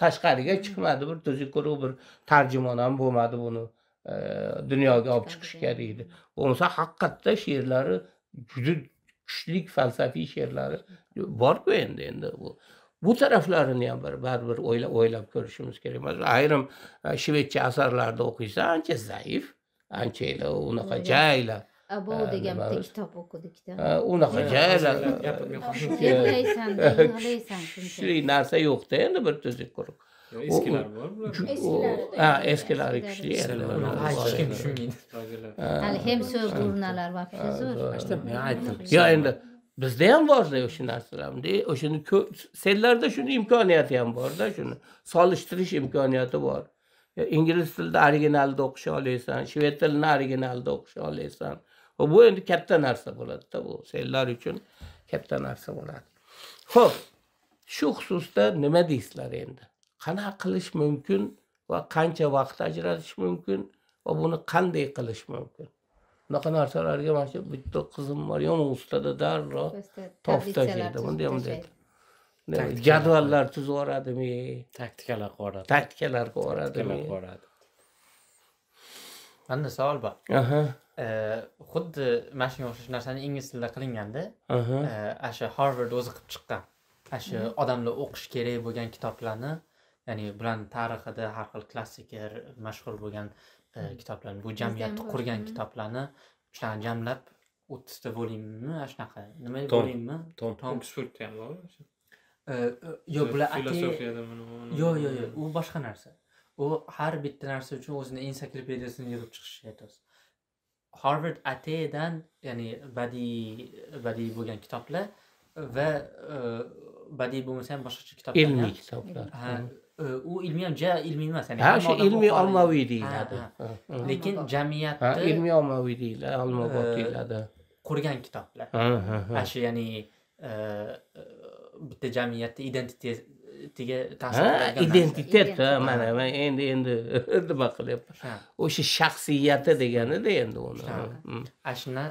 tashqariga chiqmadi, bir tuzuk bir tarjimon ham bo'lmadi buni dunyoga olib chiqishga deydi. Bo'lmasa haqiqatda she'rlari juda kuchli falsafiy she'rlari bor-ku endi bu taraflarini ham baribir o'ylab ko'rishimiz kerak. Masalan, ayrim shvedcha asarlarda o'qiysan, ancha zaif, ancha unaqa jayla. Abo degan bitta kitob o'qidik-da. Unaqa jayla. Yig'laysan, kuchli narsa yo'q-da endi bir tuzuk quruq. Eskilar bor. Eskilari kuchli endi. Hech kim tushunmaydi. Hali hem so'z burnalar вообще zo'r. Men aytdim. Yo endi bizda ham bor-da o'sha narsalar. O'shani senlarda shuni imkoniyati ham bor-da, shuni solishtirish imkoniyati bor. Ingliz tilida originalda o'qish olaysan, shved tilini originalda o'qish olaysan. Bu endi katta narsa bo'ladi-da, bu senlar uchun katta narsa bo'ladi. Xo'p, shu xususda nima deysizlar endi? Qanaqa qilish mumkin va qancha vaqt ajratish mumkin va buni qanday qilish mumkin? Bunaqa narsalarga mana shu bitta qizim bor, yomon ustada darrov toptashadi. Bunday jadvallar tuzib yuboradimi? Taktikalar qo'radimi? Menda savol bor. Xuddi mana shunga o'xshash narsani ingliz tilida qilinganda, o'sha Harvard o'zi qilib chiqqan. O'sha odamlar o'qish kerak bo'lgan kitoblarni, ya'ni bularning tarixida har xil klassiker, mashhur bo'lgan kitoblarni, bu jamiyatni qurgan kitoblarni shunaqa jamlab 30 ta bo'limmi, shunaqa. Nima bo'limmi? Tom Oxford ham bor. Yo'q, bular filosofiyada yo'q, u boshqa narsa. U har bitta narsa uchun o'zini ensiklopediyasini yig'ib chiqishi aytasiz. Harvard ATdan, ya'ni badiiy bo'lgan kitoblar va badiiy bo'lmasa ham boshqacha kitoblar. Ilmiy kitoblar. U ilmiy ham ilmiy emas, ya'ni shu ilmiy ommaviy deyiladi. Lekin jamiyatda ilmiy ommaviy deyiladi, ommabop deyiladi. Qurgan kitoblar. Shu ya'ni bitta jamiyatda identitetiga ta'sir qilgan. Identitet, mana endi nima qilyapman. O'sha shaxsiyati degani-da endi uni. Shuni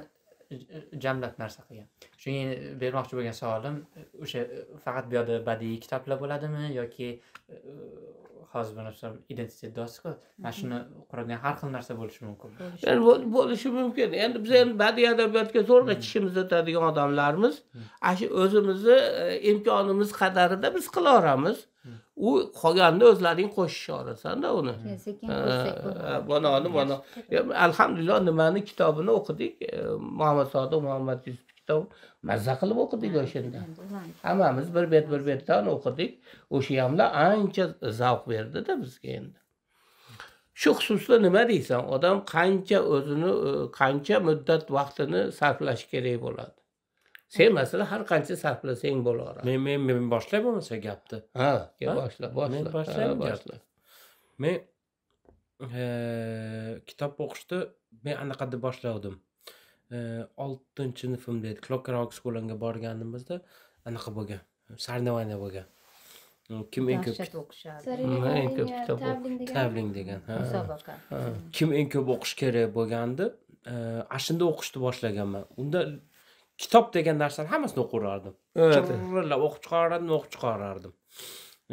jamlab narsa qilgan. Shunga bermoqchi bo'lgan savolim, o'sha faqat bu yerda badiiy kitoblar bo'ladimi yoki hozir bo'lsa identitet do'stku, mana shuni quradigan har xil narsa bo'lishi mumkin. Endi bo'lishi mumkin. Endi biz endi badiiy adabiyotga zo'rg'a tishimiz o'tadigan odamlarmiz. Shu o'zimizni imkonimiz qadarida biz qila olamiz. U qolganda o'zlaring qo'shisha olasan-da uni. Mana alhamdulillah nimani kitobini o'qidik. Muhammad Sodiq Muhammad Yusuf kitob mazza qilib o'qidik o'shanda. Hammamiz bir betdan o'qidik. O'sha hamda ancha zavq berdi-da bizga endi. Shu xususda nima deysan? Odam qancha o'zini qancha muddat vaqtini sarflash kerak bo'ladi? Sen masalan har qancha sarflasang bo'laveradi. Men boshlay bo'lmasa gapni. Ha, boshla. Men boshlayman. Men kitob o'qishni men anaqada boshladim. 6-sinfimda edi. Clockwork School'ga borganimizda anaqa bo'lgan. Sarnavayna bo'lgan. Kim eng ko'p Traveling degan. Musobaqa. Kim eng ko'p o'qish kerak bo'lgandi? Ashunda o'qishni boshlaganman. Unda kitob degan narsani hammasini o'qirardim. Chirrillab o'qib chiqarardim.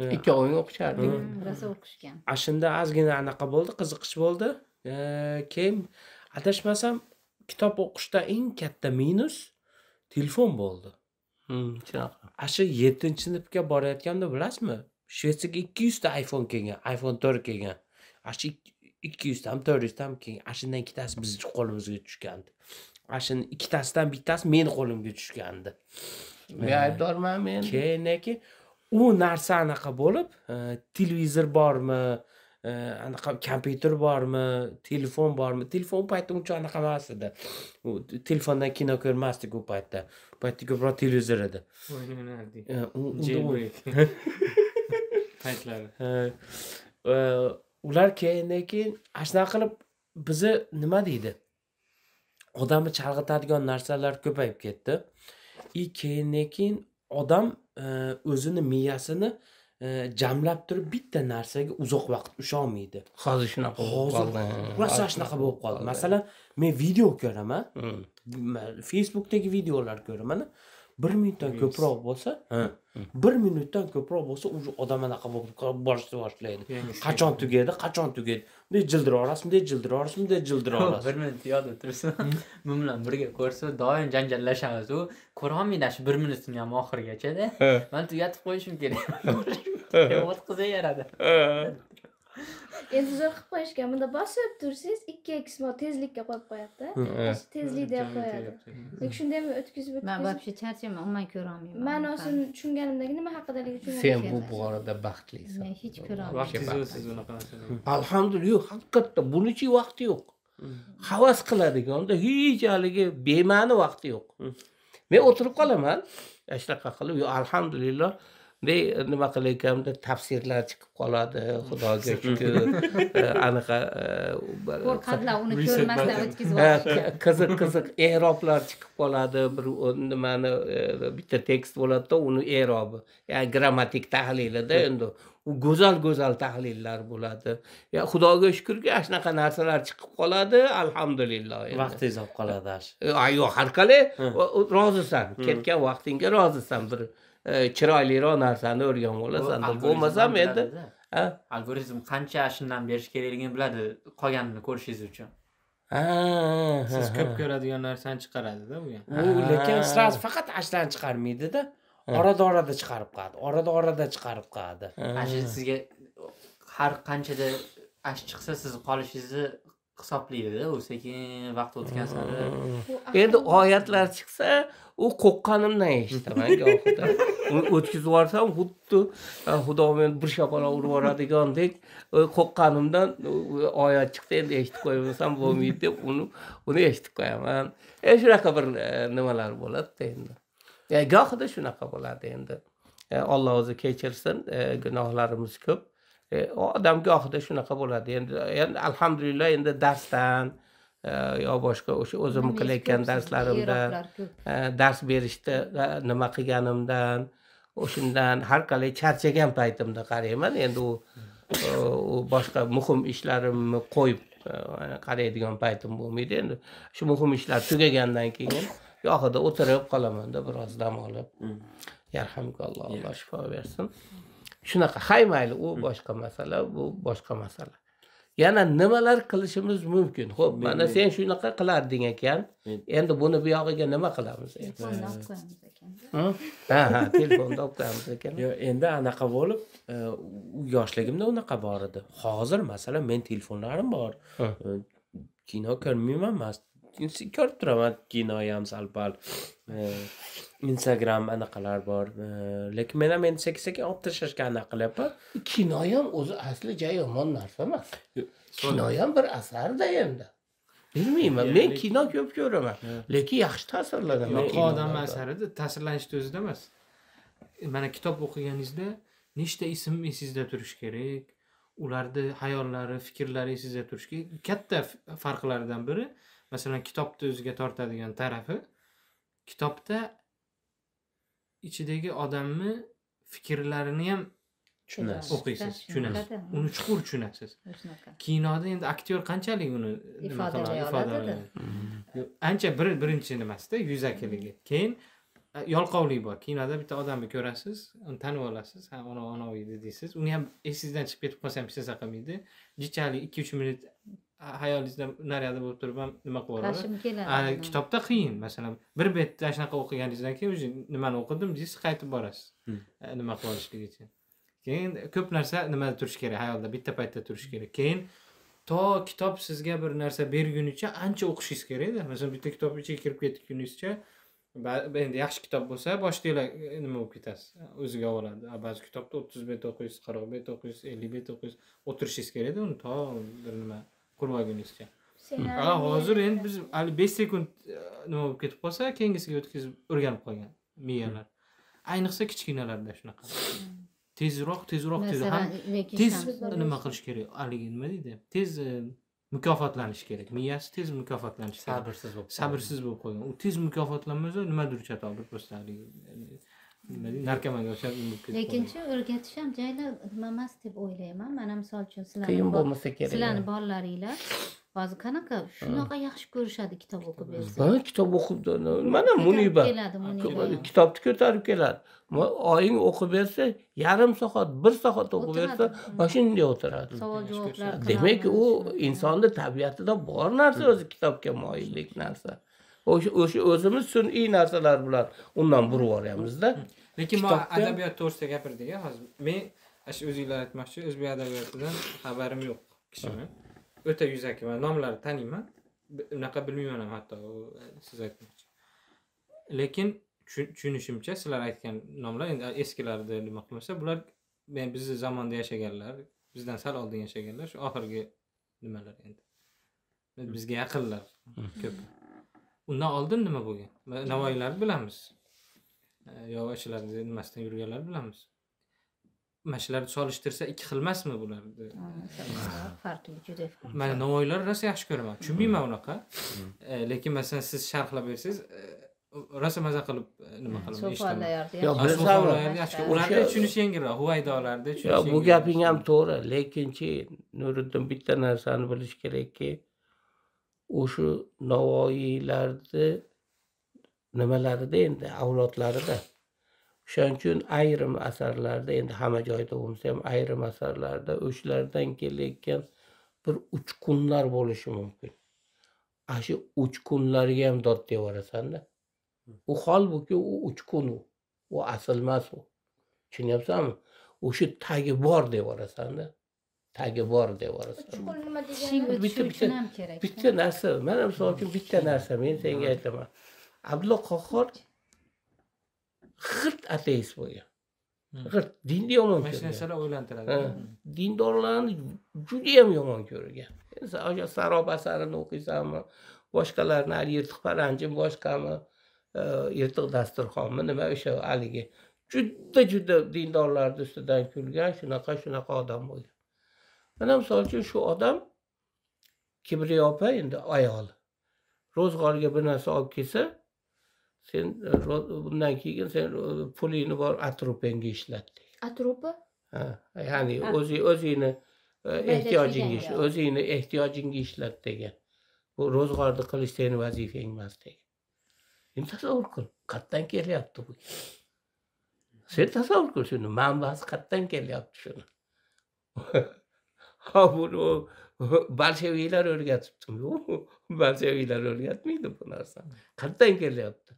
2 oyni o'qishardik. Rosa o'qishgan. Ashunda ozgina anaqa bo'ldi, qiziqish bo'ldi. Keyin adashmasam kitob o'qishda eng katta minus telefon bo'ldi. Shunaqa. Asha 7-sinfga borayotganda bilasizmi? Shvetsiyaga 200 ta iPhone kelgan, iPhone 4 kelgan. Asha 200 tam 400 tam kelgan. Ashundan ikkitasi bizning qo'limizga tushgandi. Ashun ikkitasidan bittasi meni qo'limga tushgandi. Men aybdorman men. Keyin u narsa anaqa bo'lib, televizor bormi, anaqa kompyuter bormi, telefon bormi? Telefon paytda uncha anaqa emas edi. U telefondan kino ko'rmasdik u paytda. U paytda ko'proq televizor edi. O'ynanardik. Jailbreak. Paytlari. Ular keyin ashuna qilib bizni nima deydi? Odamni chalg'itadigan narsalar ko'payib ketdi. Keyin odam o'zini miyasini jamlab turib bitta narsaga uzoq vaqt usholmaydi. Hozir shunaqa bo'ldi. Rosa shunaqa bo'lib qoldi. Masalan, men video ko'raman. Facebookdagi videolar ko'raman. 1 minutdan ko'proq bo'lsa, 1 minutdan ko'proq bo'lsa, u odam anaqa bo'lib boshlaydi. Qachon tugaydi? Bunday jildira olasiz, Bir minut yod o'tirsin. Men bilan birga ko'rsa, doim janjallashamiz. U ko'ra olmaydi shu 1 minutning ham oxirigacha-da. Men tugatib qo'yishim kerak. O'tkazay yaradi. Endi zo'r qilib qo'yishgan. Bunda bosib tursangiz 2x tezlikka qo'yib qo'yadi-da. Tezlik deb qo'yadi. Lekin shundaymi o'tkazib Men вообще charchaman, umuman ko'ra olmayman. Men o'zim tushunganimdagi nima haqidaligi Sen bu borada baxtlisan. Men hech ko'ra olmayman. Vaqtingiz siz unaqa narsalar. Alhamdulillah, haqiqatda bunichi vaqti yo'q. Havas qiladiganda hech haligi bema'ni vaqti yo'q. Men o'tirib qolaman, shunaqa qilib, alhamdulillah nima qilayotganimda tafsirlar chiqib qoladi, xudoga shukr. Anaqa Qo'rqadilar uni ko'rmasdan o'tkazib olishga. qiziq e'roblar chiqib qoladi, bir nimani bitta tekst bo'ladi-da, uni e'robi, ya'ni grammatik tahlilida endi u go'zal tahlillar bo'ladi. Ya xudoga shukrki, shunaqa narsalar chiqib qoladi, alhamdulillah. Vaqtingiz olib qoladi. Yo'q, har qalay rozisan, ketgan vaqtingga rozisan, bir chiroyliroq narsani o'rgan bo'lasan. Bo'lmasam endi algoritm qancha shundan berish kerakligini biladi, qolganini ko'rishingiz uchun. Siz ko'p ko'radigan narsani chiqaradi-da bu ham. U lekin sraz faqat ashdan chiqarmaydi-da. Orada chiqarib qo'yadi. Sizga har qanchada ash chiqsa siz qolishingizni hisoblaydi-da, u sekin vaqt o'tgan sari. Endi oyatlar chiqsa, u qo'qqanimdan eshitaman gohida. Uni o'tkazib yuborsam, xuddi Xudo meni bir shapaloq urib yuboradigandek, qo'qqanimdan oyat chiqdi, endi eshitib qo'ymasam bo'lmaydi deb uni eshitib qo'yaman. Shunaqa bir nimalar bo'ladi endi. Gohida shunaqa bo'ladi endi. Alloh o'zi kechirsin, gunohlarimiz ko'p. Odam gohida shunaqa bo'ladi. Endi alhamdulillah endi darsdan yo boshqa o'sha o'zim qilayotgan darslarimda, dars berishda nima qilganimdan, o'shandan har qalay charchagan paytimda qarayman. Endi u boshqa muhim ishlarimni qo'yib qaraydigan paytim bo'lmaydi. Endi shu muhim ishlar tugagandan keyin gohida o'tirib qolamanda biroz dam olib. Yarhamkalloh, Alloh shifo bersin. Shunaqa, hay mayli, u boshqa masala, bu boshqa masala. Yana nimalar qilishimiz mumkin? Xo'p, mana sen shunaqa qilarding ekan. Endi buni bu yog'iga nima qilamiz endi? Telefonda olib qo'yamiz ekan. Ha, telefonda olib qo'yamiz ekan. Yo, endi anaqa bo'lib, yoshligimda unaqa bor edi. Hozir masalan men telefonlarim bor. Kino ko'rmayman, ko'rib turaman kinoyam sal-pal. Instagram anaqalar bor. Lekin men ham endi sekin olib tashlashga anaqa qilyapman. Kino ham o'zi asli joyi yomon narsa emas. Kino ham bir asarda endi. Bilmayman, men kino ko'p ko'raman, lekin yaxshi ta'sirlanaman. Yo'q, odam asarida ta'sirlanishni o'zida emas. Mana kitob o'qiganingizda nechta ism esingizda turishi kerak, ularni hayollari, fikrlari esingizda turishi kerak. Katta farqlardan biri, masalan, kitobni o'ziga tortadigan tarafi, kitobda ichidagi odamni fikrlarini ham o'qiysiz, tushunasiz. Uni chuqur tushunasiz. Kinoda endi aktyor qanchalik uni ifodalay. Ancha birinchi nimasida yuzakiligi. Keyin yolqovlik bor. Kinoda bitta odamni ko'rasiz, uni tanib olasiz, ha, onovi deysiz. Uni ham esingizdan chiqib ketib qolsa ham hech narsa qilmaydi. Jichalik 2-3 minut hayolingizda naryoqda bo'lib turib ham nima qilib oladi. Kitobda qiyin. Masalan, bir betda shunaqa o'qiganingizdan keyin o'zi nimani o'qidim deysiz, qaytib borasiz. Nima qilib olishlik uchun. Keyin ko'p narsa nimada turish kerak, hayolda bitta paytda turish kerak. Keyin to kitob sizga bir narsa bergunicha ancha o'qishingiz kerak-da. Masalan, bitta kitob ichiga kirib ketguningizcha, endi yaxshi kitob bo'lsa, boshdagilar nima bo'lib ketasiz, o'ziga oladi. Ba'zi kitobda 30 bet o'qiysiz, 40 bet o'qiysiz, 50 bet o'qiysiz, o'tirishingiz kerak-da, uni to bir nima qurib olguningizcha. Hozir endi biz 5 sekund nima bo'lib ketib qolsa, keyingisiga o'tkazib o'rganib qolgan miyalar. Ayniqsa kichkinalarda shunaqa. Tezroq tez nima qilish kerak? Haligi nima deydi? Tez mukofotlanish kerak. Miyasi tez mukofotlanish kerak. Sabrsiz bo'lib qolgan. U tez mukofotlanmasa nimadir chatolib bo'lsa haligi nima deydi? Narkomaga o'xshab bo'lib ketadi. Lekinchi o'rgatish ham joylar nima emas deb o'ylayman. Mana misol uchun qiyin bo'lmasa kerak. Sizlarning bolalaringlar ba'zi qanaqa shunaqa yaxshi ko'rishadi kitob o'qib bersa. Mana kitob o'qib, mana Muniba kitobni ko'tarib keladi. Oying o'qib bersa, yarim soat, 1 soat o'qib bersa, mashinada o'tiradi. Savol javoblar. Demak, u insonning tabiatida bor narsa, o'zi kitobga moyillik narsa. O'sha o'zimiz sun'iy narsalar bilan undan burib yuboryapmiz-da. Lekin men adabiyot to'g'risida gapirdik-a hozir. Men o'zinglar aytmoqchi, o'zbek adabiyotidan xabarim yo'q kishimi. O'ta yuzaki, men nomlarini taniyman. Unaqa bilmayman ham hatto siz aytmoqchi. Lekin tushunishimcha sizlar aytgan nomlar endi eskilarda nima qilmasa, bular bizni zamonda yashaganlar, bizdan sal oldin yashaganlar, shu oxirgi nimalar endi. Bizga yaqinlar ko'p. Undan oldin nima bo'lgan? Navoiylarni bilamiz. Yo o'shalarni nimasidan yurganlar bilamiz. Mashlarni solishtirsa ikki xil emasmi bularni? Farqli, juda farqli. Mana Navoiylar rosa yaxshi ko'raman. Tushunmayman unaqa. Lekin masalan siz sharhlab bersangiz, rosa maza qilib nima qilaman eshitaman. Yo, yaxshi. Ularda tushunish yengilroq, huvaydolarda tushunish. Yo, bu gaping ham to'g'ri, lekinchi Nuriddin bitta narsani bilish kerakki, o'sha Navoiylarni nimalarida endi avlodlarida. O'shaning uchun ayrim asarlarda, endi hamma joyda bo'lmasa ham ayrim asarlarda o'shalardan kelayotgan bir uchqunlar bo'lishi mumkin. Shu uchqunlarga ham dod deyvarasan-da. U holbuki u uchqun u asl emas u. Tushunyapsanmi? O'sha tagi bor deyvarasan-da. Tagi bor deyvarasan. Chuqur nima Uchun ham kerak. Bitta narsa, mana misol uchun bitta narsa men senga aytaman. Abdulla Qahhor g'irt ateist bo'lgan. G'irt dinni yomon ko'rgan. Mashinaslar o'ylantiradi. Dindorlarni juda ham yomon ko'rgan. O'sha Sarob asarini o'qiysanmi, boshqalarni yirtiq paranjim boshqami, yirtiq dasturxonmi, nima o'sha haligi juda dindorlarning ustidan kulgan, shunaqa odam bo'lgan. Mana misol uchun shu odam Kibriya opa endi ayol. Ro'zg'orga bir narsa olib kelsa, sen bundan keyin sen pulingni bor atrupingga ishlat. Atropi? Ha, ya'ni o'zingni ehtiyojingga ishlat degan. Bu ro'zg'orni qilish sening vazifang emas degan. Endi tasavvur qil, qayerdan kelyapti bu? Sen tasavvur qil shuni, manbasi qayerdan kelyapti shuni. Ha, buni bolsheviklar o'rgatibdimi? Bolsheviklar o'rgatmaydi bu narsani. Qayerdan kelyapti?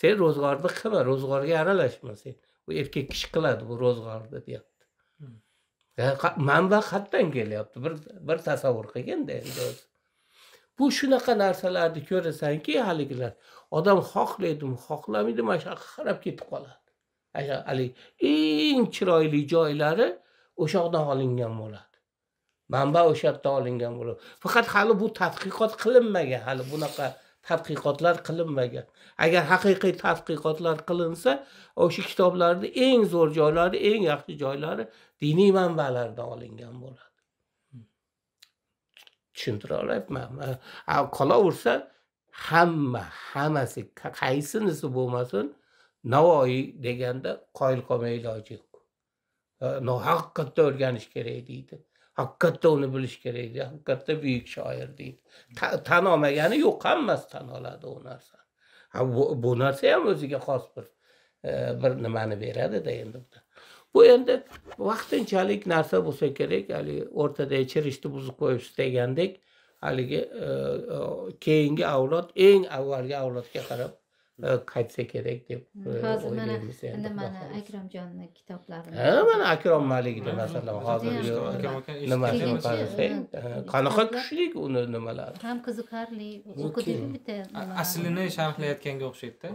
Sen ro'zg'orni qilma, ro'zg'orga aralashma sen. Bu erkak kishi qiladi bu ro'zg'orni deyapti. Manba qayerdan kelyapti? Bir tasavvur qilganda endi o'zi. Bu shunaqa narsalarni ko'rasanki, haligilar odam xohlaydimi, xohlamaydi, mana shu yoqqa qarab ketib qoladi. Hali eng chiroyli joylari o'sha yoqdan olingan bo'ladi. Manba o'sha yerdan olingan bo'ladi. Faqat hali bu tadqiqot qilinmagan, hali bunaqa tadqiqotlar qilinmagan. Agar haqiqiy tadqiqotlar qilinsa, o'sha kitoblarning eng zo'r joylari, eng yaxshi joylari diniy manbalardan olingan bo'ladi. Tushuntira olyapmanmi? Qolaversa hammasi qaysinisi bo'lmasin, Navoiy deganda qoyil qolmay iloji yo'q. Haqiqatda o'rganish kerak deydi. Haqiqatda uni bilish kerak deydi. Haqiqatda buyuk shoir deydi. Tan olmagani yo'q, hammasi tan oladi u narsa. Bu narsa ham o'ziga xos bir nimani beradi-da endi. Bu endi vaqtinchalik narsa bo'lsa kerak, hali o'rtada chirishni buzib qo'yibsiz degandek, haligi keyingi avlod eng avvalgi avlodga qarab qaytsa kerak deb hozir mana o'ylaymiz endi. endi mana Akromjonning kitoblarini. Mana Akrom Malikni masalan hozir nimasi qarasang, qanaqa kuchli uni nimalari. Ham qiziqarli, o'qidikmi bitta nimalarni? Aslini sharhlayotganga o'xshaydi-da.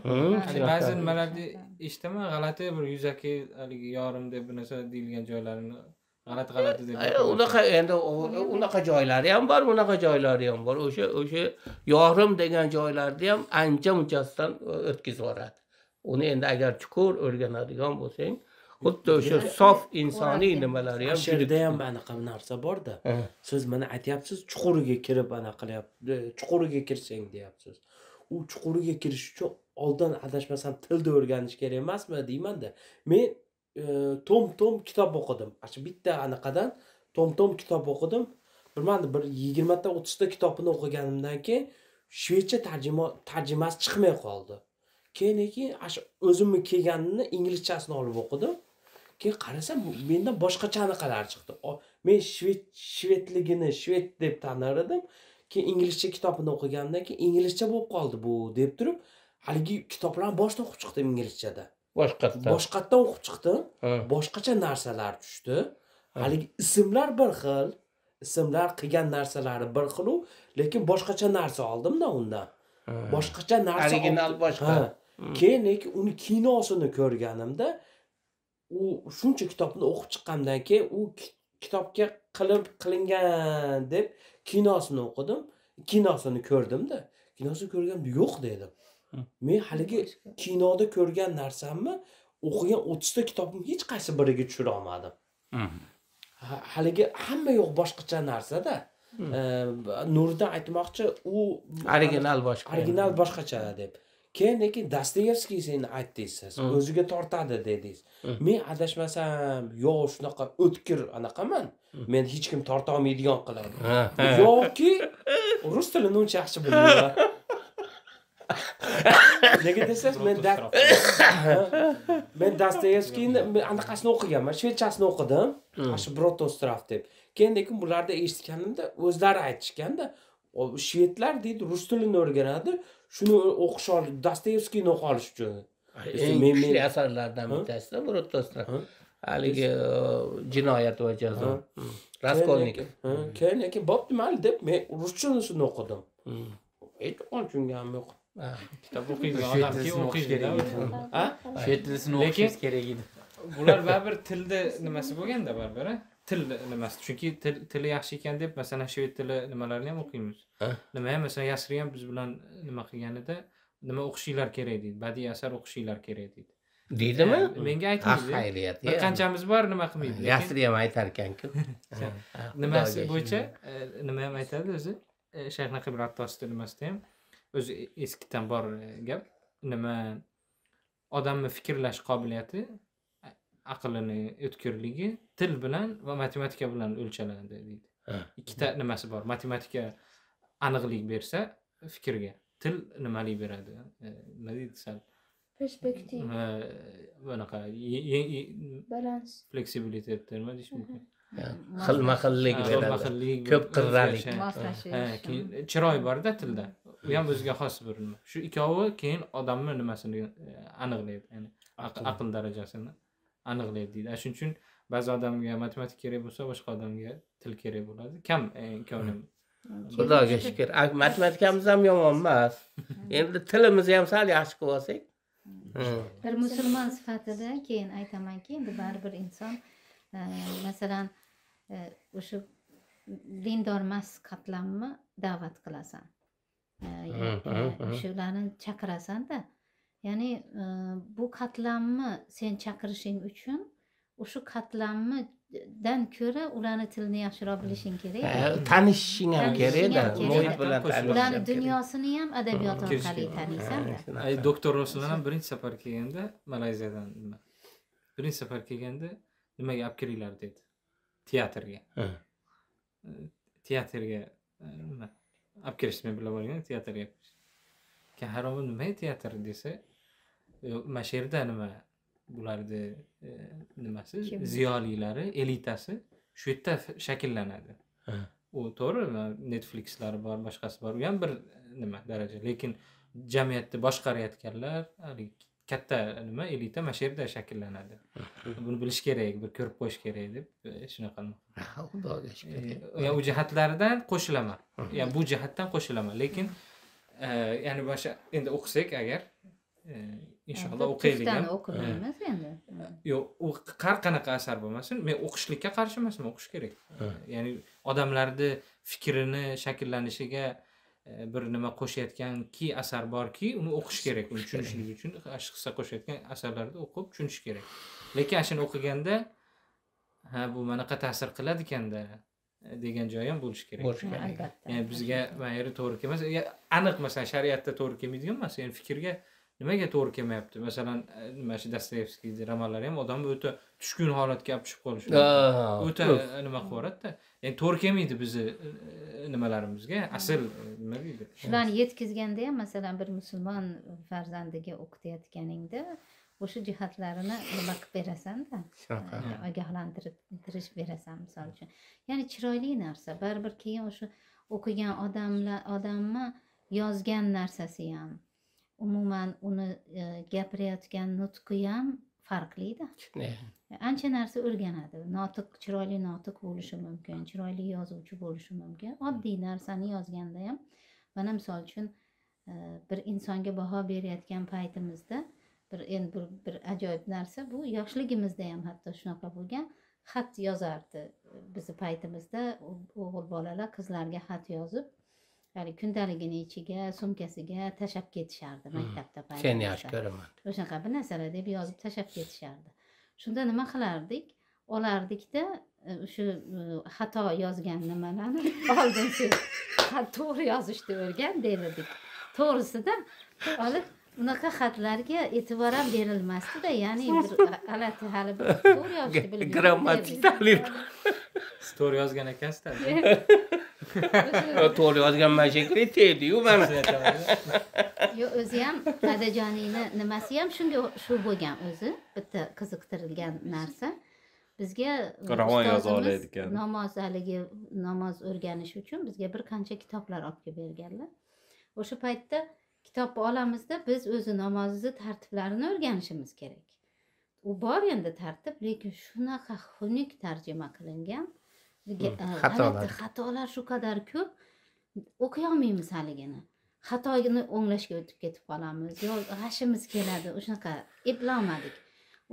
Ba'zi nimalarni eshitaman, g'alati bir yuzaki haligi yorim deb bir narsa deyilgan joylarini g'alati deb. Unaqa endi unaqa joylari ham bor, bunaqa joylari ham bor. O'sha yorim degan joylarni ham ancha munchasidan o'tkazib yuboradi. Uni endi agar chuqur o'rganadigan bo'lsang, xuddi o'sha sof insoniy nimalari ham she'rda ham anaqa narsa bor-da. Siz mana aytyapsiz, chuquriga kirib anaqa qilyapsiz, chuquriga kirsang deyapsiz. U chuquriga kirish uchun oldin adashmasam tilni o'rganish kerak emasmi deyman-da. Men tom kitob o'qidim. Shu bitta anaqadan tom kitob o'qidim. Bir 20 ta 30 ta kitobini o'qiganimdan keyin shvedcha tarjimasi chiqmay qoldi. Keyin o'zimni kelganini inglizchasini olib o'qidim. Keyin qarasam, mendan boshqacha anaqalar chiqdi. Men shvedligini shved deb tanir edim. Keyin inglizcha kitobini o'qigandan keyin inglizcha bo'lib qoldi bu deb turib, haligi kitoblarni boshdan o'qib chiqdim inglizchada. Boshqatdan o'qib chiqdim. Boshqacha narsalar tushdi. Haligi ismlar bir xil, ismlar qilgan narsalari bir xil, lekin boshqacha narsa oldim-da undan. Boshqacha narsa original boshqa. Keyin uni kinosini ko'rganimda, u shuncha kitobni o'qib chiqqandan keyin u kitobga qilingan deb kinosini o'qidim, kinosini ko'rdim-da. Kinosini ko'rganimda yo'q dedim. Men haligi kinoda ko'rgan narsamni o'qigan 30 ta kitobning hech qaysi biriga tushira olmadim. Haligi hamma yo'q boshqacha narsa-da. Nuriddin aytmoqchi, u original boshqacha deb. Keyin Dostoyevskiy seni aytdingiz, o'ziga tortadi dedingiz. Men adashmasam, yo shunaqa o'tkir anaqaman. Men hech kim torta olmaydigan qiladi. Yoki rus tilini uncha yaxshi bilmayman. Nega desangiz, men Dostoyevskiyni anaqasini o'qiganman, shvedchasini o'qidim. Shu Brotostraf deb. Keyin bularda eshitganimda o'zlari aytishganda, shvedlar deydi rus tilini o'rganadi, shuni o'qish olib, Dostoyevskiyni o'qish olish uchun. Men asarlardan bittasida Brotostraf. Haligi jinoyat va jazo. Raskolnikov. Keyin bo'pti mayli deb men ruschasini o'qidim. Hech tushunganim yo'q. Kitob o'qiydigan odamki o'qiydi. Shet tilini o'qish kerak edi. Bular baribir tilda nimasi bo'lganda baribir, til nimasi. Chunki tili yaxshi ekan deb, masalan, shved tili nimalarini ham o'qiymiz. Nima ham, masalan, Yasri ham biz bilan nima qilganida, nima o'qishinglar kerak deydi. Badiiy asar o'qishinglar kerak deydi. Deydimi? Menga aytmaydi. Xayriyat. Bir qanchamiz bor nima qilmaydi. Yasri ham aytar ekan-ku. Nimasi bo'yicha nima ham aytadi o'zi? Shayx Naqib Rattosning nimasida ham o'zi eskidan bor gap. Nima odamning fikrlash qobiliyati, aqlini o'tkirligi til bilan va matematika bilan o'lchanadi deydi. Ikkita nimasi bor. Matematika aniqlik bersa fikrga, til nimalik beradi. Nima deydi sal? Perspektiv. Bunaqa balans. Fleksibilitet nima deyish mumkin? Xilma-xillik beradi. Ko'p qirralik. Chiroy bor-da tilda. U ham o'ziga xos bir nima. Shu ikkovi keyin odamning nimasini aniqlaydi, ya'ni aql darajasini aniqlaydi deydi. Shuning uchun ba'zi odamga matematika kerak bo'lsa, boshqa odamga til kerak bo'ladi. Kam imkoni Xudoga shukr. Matematikamiz ham yomon emas. Endi tilimizni ham sal yaxshi qilib olsak. Bir musulmon sifatida keyin aytamanki, endi baribir inson masalan o'sha dindor emas qatlamni da'vat qilasan. Shularni chaqirasan-da. Ya'ni bu qatlamni sen chaqirishing uchun o'sha qatlamdan ko'ra ularni tilini yaxshiroq bilishing kerak. Tanishishing ham kerak-da. Muhit bilan ularni dunyosini ham adabiyot orqali taniysan. Doktor Rasululloh ham birinchi safar kelganda Malayziyadan birinchi safar kelganda nimaga olib kiringlar dedi. Teatrga. Teatrga nima olib kirishni bilib olgan, teatrga. Harom nima teatr desa, mana shu yerda nima bularni nimasi ziyolilari, elitasi shu yerda shakllanadi. U to'g'ri, Netflix'lari bor, boshqasi bor, u ham bir nima daraja, lekin jamiyatni boshqarayotganlar, katta nima elita mana shu yerda shakllanadi. Buni bilish kerak, bir ko'rib qo'yish kerak deb shunaqa. Xudoga shukr. Ya u jihatlaridan qo'shilaman. Ya bu jihatdan qo'shilaman, lekin ya'ni boshqa endi o'qisak agar inshaalloh o'qiylik ham. O'qimaymiz endi. Yo'q, u har qanaqa asar bo'lmasin, men o'qishlikka qarshi emasman, o'qish kerak. Ya'ni odamlarni fikrini shakllanishiga bir nima qo'shayotganki asar borki, uni o'qish kerak. Uni tushunishlik uchun hissa qo'shayotgan asarlarni o'qib tushunish kerak. Lekin ashuni o'qiganda bu manaqa ta'sir qiladi ekanda degan joyi ham bo'lishi kerak. Albatta. Ya'ni bizga mana yeri to'g'ri kelmas. Aniq masalan shariatda to'g'ri kelmaydigan emas, ya'ni fikrga nimaga to'g'ri kelmayapti? Masalan, nima shu Dostoyevskiyning romanlari ham odamni o'ta tushkun holatga olib tushib qolishi. O'ta nima qilib yuboradi-da. Ya'ni to'g'ri kelmaydi bizni nimalarimizga. Asl nima deydi? Shularni yetkazganda ham masalan bir musulmon farzandiga o'qitayotganingda o'sha jihatlarini nima qilib berasan-da. Ogohlantirish berasan misol uchun. Ya'ni chiroyli narsa. Baribir keyin o'sha o'qigan odamni yozgan narsasi ham umuman uni gapirayotgan nutqi ham farqli-da. Ancha narsa o'rganadi. Chiroyli notiq bo'lishi mumkin, chiroyli yozuvchi bo'lishi mumkin. Oddiy narsani yozganda ham mana misol uchun bir insonga baho berayotgan paytimizda bir ajoyib narsa bu yoshligimizda ham hatto shunaqa bo'lgan. Xat yozardi. Bizi paytimizda o'g'il bolalar qizlarga xat yozib, ya'ni kundaligini ichiga, sumkasiga tashab ketishardi maktabda paytimizda. Sen yaxshi ko'raman. O'shaqa bir narsalar deb yozib tashab ketishardi. Shunda nima qilardik? Olardikda shu xato yozgan nimalarni oldin siz to'g'ri yozishni o'rgan derdik. To'g'risida olib unaqa xatlarga e'tibor ham berilmasdi-da, ya'ni bir g'alati hali bir to'g'ri yozishni bilmaydi. Grammatik tahlil. To'g'ri yozgan ekansiz-da. To'g'ri yozgan mashakli teydi-yu mana. Yo, o'zi ham Dadajoningni nimasi ham shunga shu bo'lgan o'zi, bitta qiziqtirilgan narsa. Bizga ravon yoza oladi ekan. Namoz o'rganish uchun bizga bir qancha kitoblar olib kelib berganlar. O'sha paytda kitobni olamizda biz o'zi namozni tartiblarini o'rganishimiz kerak. U bor endi tartib, lekin shunaqa xunuk tarjima qilingan. Xatolar shu qadar ko'p, o'qiy olmaymiz haligini. Xatoyini o'nglashga o'tib ketib qolamiz. Yo, g'ashimiz keladi, o'shanaqa eplolmadik.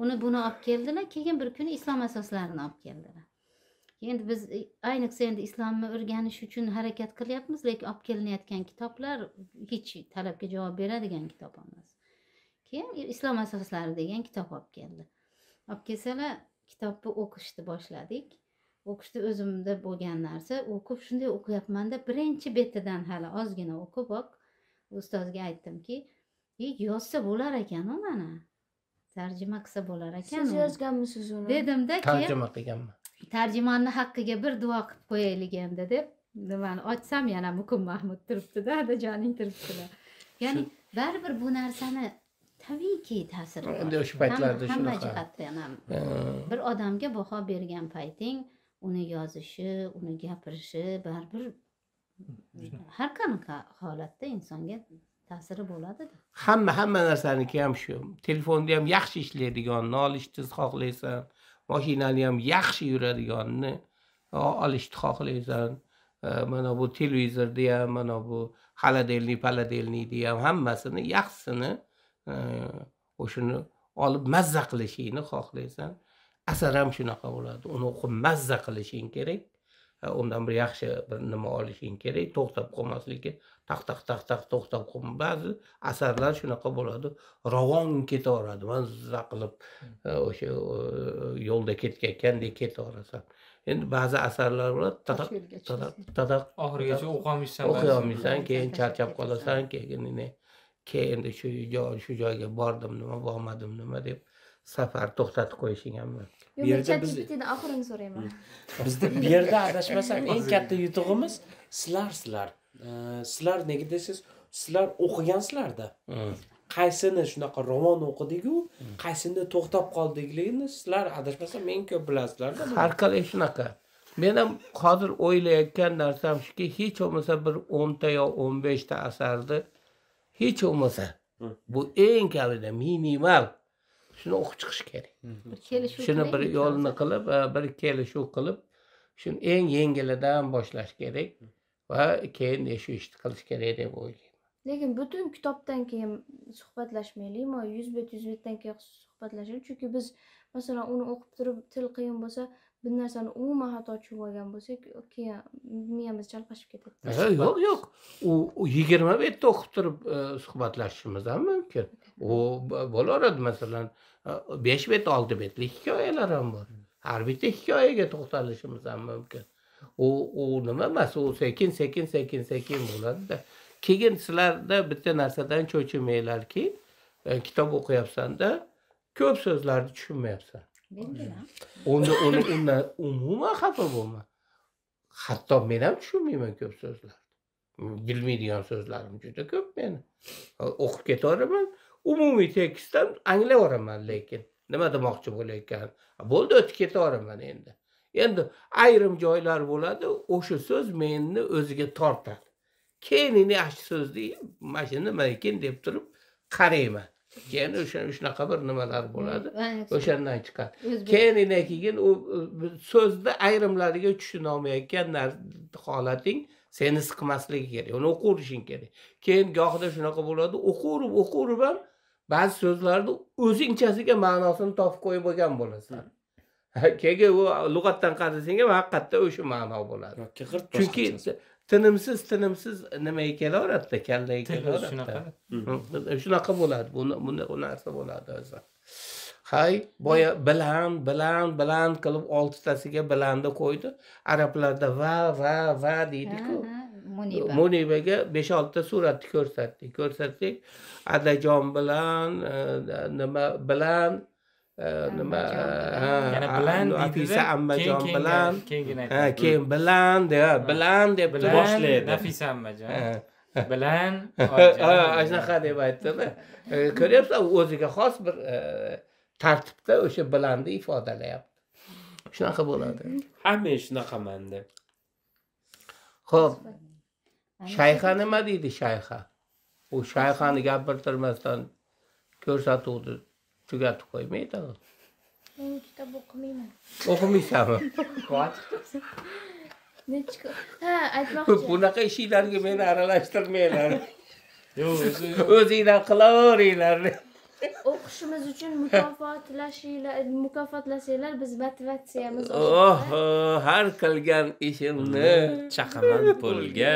Uni buni olib keldilar, keyin bir kuni islom asoslarini olib keldilar. Endi biz ayniqsa endi islomni o'rganish uchun harakat qilyapmiz, lekin olib kelinayotgan kitoblar hech talabga javob beradigan kitob emas. Keyin islom asoslari degan kitob olib keldi. Olib kelsalar, kitobni o'qishni boshladik. O'qishda o'zimda bo'lgan narsa, o'qib shunday o'qiyapman-da, birinchi betidan hali ozgina o'qib ustozga aytdimki, yozsa bo'lar ekan-u mana. Tarjima qilsa bo'lar ekan. Siz yozganmisiz uni? Dedim-da, Tarjima qilganman. Tarjimonni haqqiga bir duo qilib qo'yaylik endi deb, nimani ochsam yana Mukim Mahmud turibdi-da, Dadajoning turibdilar. Ya'ni baribir bu narsani tabiiyki ta'siri bor. Endi o'sha paytlarda hamma shunaqa. jihatdan ham. Bir odamga baho bergan payting, uni yozishi, uni gapirishi baribir har qanaqa holatda insonga ta'siri bo'ladi-da. Hamma narsaniki ham shu. Telefonda ham yaxshi ishlaydiganini olishni xohlaysan, mashinani ham yaxshi yuradiganini olishni xohlaysan. mana bu televizorda ham, mana bu paladelniyni ham hammasini yaxshisini o'shuni olib mazza qilishingni xohlaysan. Asar ham shunaqa bo'ladi. Uni o'qib mazza qilishing kerak. Undan bir yaxshi bir nima olishing kerak. To'xtab qolmasligi, taq to'xtab qolma. Ba'zi asarlar shunaqa bo'ladi. Ravon ketaveradi. Mazza qilib o'sha yo'lda ketayotgandek ketaverasan. Endi ba'zi asarlar bo'ladi. Tadaq oxirigacha o'qiolmaysan. O'qiolmaysan, keyin charchab qolasan, keyin shu joyga bordim nima, bormadim nima deb safar to'xtatib qo'yishing ham mumkin. Yo'q, men ChatGPTdan oxirini so'rayman. Bizda bu yerda adashmasam eng katta yutug'imiz sizlar. Sizlar nega desiz, sizlar o'qigansizlarda. Qaysini shunaqa roman o'qidik-ku, qaysini to'xtab qoldikligini sizlar adashmasam eng ko'p bilasizlar-da. Har qalay shunaqa. Men ham hozir o'ylayotgan narsam shuki, hech bo'lmasa bir 10 ta yo 15 ta asarni hech bo'lmasa bu eng kamida minimal shuni o'qib chiqish kerak. Shuni bir yo'lni qilib, bir kelishuv qilib, shuni eng yengilidan boshlash kerak va keyin shu ishni qilish kerak deb o'ylayman. Lekin butun kitobdan keyin suhbatlashmaylikmi? 100 betdan keyin suhbatlashaylik. Chunki biz masalan uni o'qib turib til qiyin bo'lsa, bir narsani umuman xato tushunib olgan bo'lsak, keyin miyamiz chalqashib ketadi. Yo'q. U 20 betda o'qib turib suhbatlashishimiz ham mumkin. U bo'laveradi masalan 5 bet, 6 betlik hikoyalar ham bor. Har bitta hikoyaga to'xtalishimiz ham mumkin. U nima emas, u sekin bo'ladi-da. Keyin sizlarda bitta narsadan cho'chimanglarki, kitob o'qiyapsan-da, ko'p so'zlarni tushunmayapsan. Undan umuman xafa bo'lma. Hatto men ham tushunmayman ko'p so'zlarni. Bilmaydigan so'zlarim juda ko'p meni. O'qib ketaveraman, umumiy tekstdan anglayveraman, lekin nima demoqchi bo'layotgan. Bo'ldi, o'tib ketaveraman endi. Endi ayrim joylar bo'ladi, o'sha so'z meni o'ziga tortadi. Keyin yaxshi so'zni mashina nima ekan deb turib qarayman. Keyin shunaqa bir nimalar bo'ladi. O'shandan chiqadi. Keyin u so'zni ayrimlariga tushuna olmayotgan holating seni siqmasligi kerak. Uni o'qirishing kerak. Keyin gohida shunaqa bo'ladi, o'qirib ham ba'zi so'zlarni o'zingchasiga ma'nosini topib qo'yib bo'lgan bo'lasan. Keyin u lug'atdan qarasang ham haqiqatda o'sha ma'no bo'ladi. Chunki tinimsiz nimaga kelaveradi, kallaga kelaveradi. Shunaqa bo'ladi. Bu narsa bo'ladi o'zi. Hay, boya bilan qilib 6 tasiga bilanda qo'ydi. Arablarda va deydi-ku. Munibaga 5-6 ta suratni ko'rsatdik. Adajon bilan nima bilan yana bilan Nafisa ammajon bilan keyin bilan deb boshlaydi. Nafisa ammajon bilan shunaqa deb aytdi-da. Ko'ryapsan, o'ziga xos bir tartibda o'sha bilanni ifodalayapti. Shunaqa bo'ladi. Hamma shunaqamanda. Xo'p. Shayxa nima deydi shayxa? U shayxani gapirtirmasdan ko'rsatuvdi tugatib qo'ymaydi. Men kitob o'qimayman. O'qimaysanmi? Aytmoqchi. Bunaqa ishlarga meni aralashtirmanglar. O'zinglar qilaveringlar. O'qishimiz uchun mukofotlasanglar biz motivatsiyamiz har qilgan ishimni chaqaman pulga.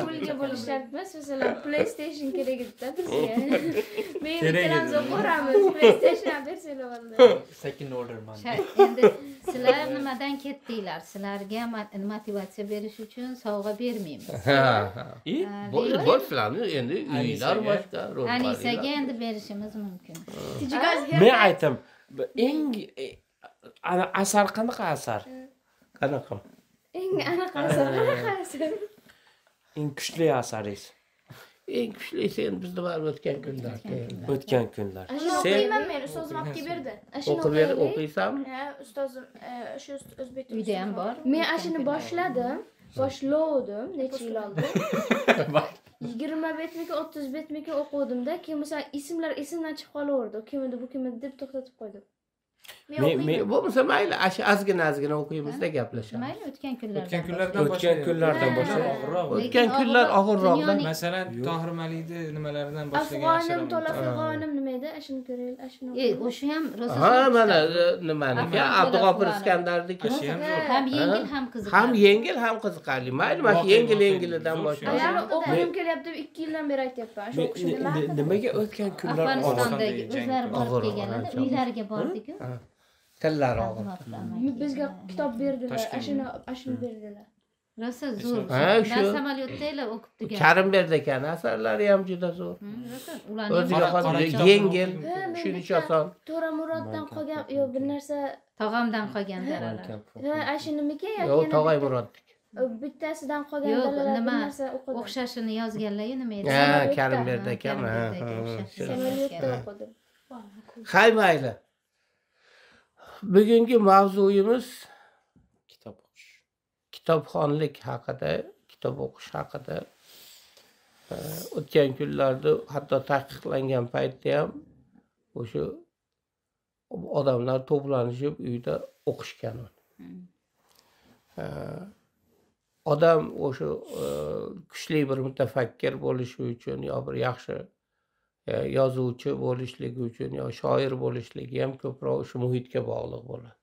Pulga bo'lish shart emas, masalan, PlayStation kerak edi bizga. Men ikkalamiz o'qiramiz, PlayStation bersanglar bo'ldi. Second order man. Endi sizlar nimadan ketdinglar? Sizlarga motivatsiya berish uchun sovg'a bermaymiz. Bo'lsizlarni endi uylar boshqa, Anisaga endi berishimiz mumkin. Men aytdim, eng asar qanaqa asar? Qanaqa? Eng aniq asar qanaqa asar? Eng kuchli asaringiz. Eng kuchlisi endi bizda bor o'tgan kunlar. O'tgan kunlar. O'qiyman men, ustozim olib kelib berdi. O'qiysanmi? Ha, ustozim shu o'zbek tilida Uyda ham bor. Men ashuni boshladim, boshlovdim necha yil oldin. 20 betmiki, 30 betmiki o'quvdim-da, keyin masalan ismlar esimdan chiqib qolaverdi. Kim edi, bu kim edi deb to'xtatib qo'ydim. Men o'qiyman. Bo'lmasa mayli, shu ozgina o'qiymizda gaplashamiz. Mayli o'tgan kunlarda. O'tgan kunlardan O'tgan kunlardan boshlab og'irroq. O'tgan kunlar og'irroqda. Masalan, Tohir Maliyni nimalaridan boshlagan Afg'onim, to'la afg'onim nima edi? Ashuni ko'raylik, ashuni. O'sha ham rosa. Ha, mana nimaniki, Abdug'ofur Iskandarniki. Ham yengil ham qiziq. Ham yengil, ham qiziqarli. Mayli, mana yengilidan boshlaymiz. Yana o'qigim kelyapti, 2 yildan beri aytyapman. Shu o'qishni Nimaga o'tgan kunlar og'ir? Afg'onistondagi o'zlari borib kelganlarda uylariga bordik-ku. Tillari og'ir. bizga kitob berdilar, ashuni berdilar. Rosa zo'r. Ha, shu. Samolyotda o'qib tugan. Karimberd ekan, asarlari ham juda zo'r. Rosa ularning O'ziga xos yengil, tushunishi oson. To'ra Muroddan qolgan, yo bir narsa, tog'amdan qolgan daralar. ha, ashunimiki yoki Yo'q, yana tog'ay Murodnik. bittasidan qolgan Yo'q, daralar bir nima narsa o'qidim. o'xshashini yozganlar-yu nima edi? Ha, Karimberd ekan. Samolyotda o'qidim. Hay mayli. Bugungi mavzuyimiz Kitob o'qish. kitobxonlik haqida, kitob o'qish haqida. O'tgan kunlarda hatto taqiqlangan paytda ham o'sha odamlar to'planishib uyda o'qishgan. Odam o'sha kuchli bir mutafakkir bo'lishi uchun yo bir yaxshi yozuvchi bo'lishligi uchun yo shoir bo'lishligi ham ko'proq o'sha muhitga bog'liq bo'ladi.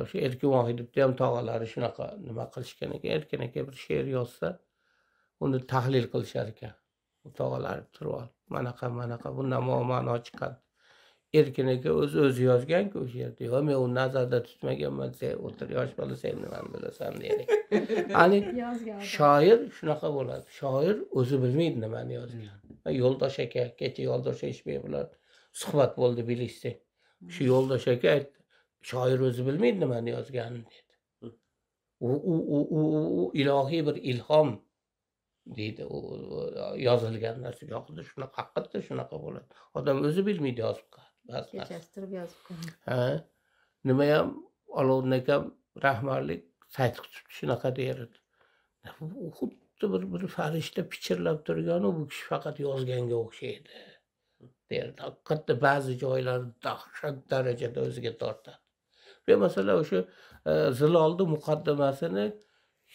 O'sha Erkin Vohidovni ham tog'alari shunaqa nima qilishgan ekan. Erkin aka bir she'r yozsa, uni tahlil qilishar ekan. U tog'alari turib olib, manaqa bundan ma'no chiqadi. Erkin aka o'zi yozgan-ku o'sha yerda. Yo'q, men uni nazarda tutmaganman, sen o'tir, yosh bola, sen nimani bilasan deydi. Ani shoir shunaqa bo'ladi. Shoir o'zi bilmaydi nimani yozgan. Yo'ldosh aka, kecha Yo'ldosh Eshbek bilan suhbat bo'ldi, bilishsang. Shu Yo'ldosh aka aytdi, shoir o'zi bilmaydi nimani yozganini dedi. U ilohiy bir ilhom deydi, u yozilgan narsa yo'qdir, shunaqa haqiqatda shunaqa bo'ladi. Odam o'zi bilmaydi yozib qoladi. Kechasi turib yozib qo'ygan. Ha, nima ham Olovni akam rahmarlik sayt shunaqa derdi. Xuddi bir farishta pichirlab turgan-u, bu kishi faqat yozganga o'xshaydi derdi. Haqiqatda ba'zi joylarni dahshat darajada o'ziga tortadi. Men masalan o'sha Zilolni muqaddimasini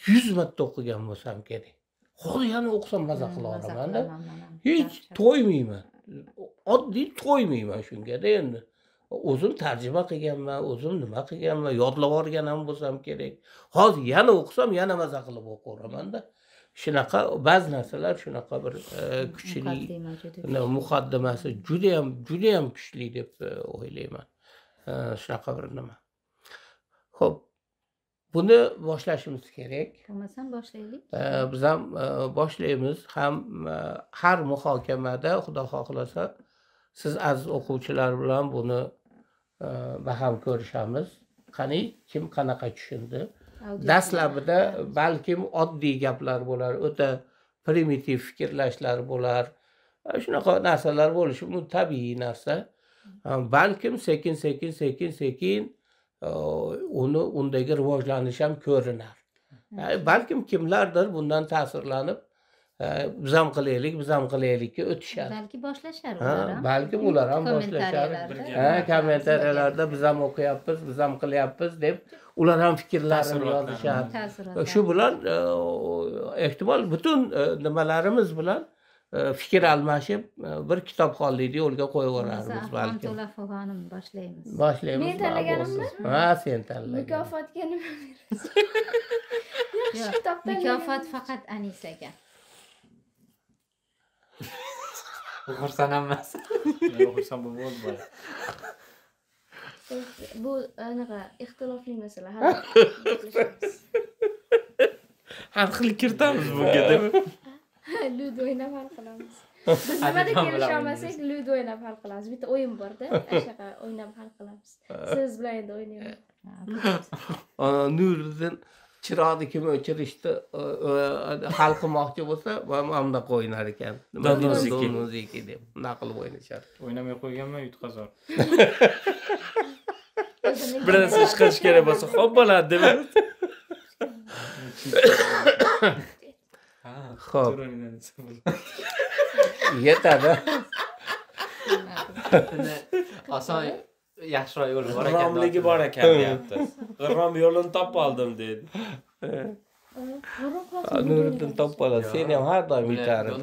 100 marta o'qigan bo'lsam kerak. Hozir yana o'qisam maza qila olaman-da. Hech to'ymayman. Oddiy to'ymayman shunga-da endi. O'zim tarjima qilganman, o'zim nima qilganman, yodlab olgan ham bo'lsam kerak. Hozir yana o'qisam yana maza qilib o'qiraman-da. Shunaqa ba'zi narsalar shunaqa bir kuchli muqaddimasi juda ham kuchli deb o'ylayman. Shunaqa bir nima. Xo'p, buni boshlashimiz kerak. Bo'lmasam boshlaylik. Biz ham boshlaymiz. Ham har muhokamada Xudo xohlasa siz aziz o'quvchilar bilan buni baham ko'rishamiz. Qani kim qanaqa tushundi? Dastlabida balkim oddiy gaplar bo'lar, o'ta primitiv fikrlashlar bo'lar. Shunaqa narsalar bo'lishi bu tabiiy narsa. Balkim sekin undagi rivojlanish ham ko'rinar. Balkim kimlardir bundan ta'sirlanib biz ham qilaylikka o'tishadi. Balki boshlashar ular ham. Balki ular ham boshlashar. Kommentariyalarda biz ham o'qiyapmiz, biz ham qilyapmiz deb ular ham fikrlarini yozishadi. Shu bilan ehtimol butun nimalarimiz bilan fikr almashib bir kitobxonlikni yo'lga qo'yib yuboramiz balki. To'lafonim boshlaymiz. Men tanlaganimmi? Ha, sen tanlagan. Mukofotga nima berasiz? Yaxshi kitob Mukofot faqat Anisaga. O'qirsan emas. O'qirsam bo'ldi. Bu anaqa ixtilofli masala. Har xil kiritamiz bunga deb. Ludo o'ynab hal qilamiz. Biz nimada kelisha olmasak, Ludo o'ynab hal qilamiz. Bitta o'yin bor-da, o'shaqa o'ynab hal qilamiz. Siz bilan endi o'ynaymiz. Nuriddin chiroqni kim o'chirishdi hal qilmoqchi bo'lsa, mana o'ynar ekan. Donoziki deb naql o'ynashar. O'ynamay qo'yganman, yutqazor. Bir narsa chiqarish kerak bo'lsa, xo'p bo'ladi deb. Xo'p. Yetadi. Oson yaxshiroq yo'li bor ekan. G'irromligi bor ekan deyapti. G'irrom yo'lini topib oldim dedi. Nuriddin topib oladi. Seni ham har doim yutarib.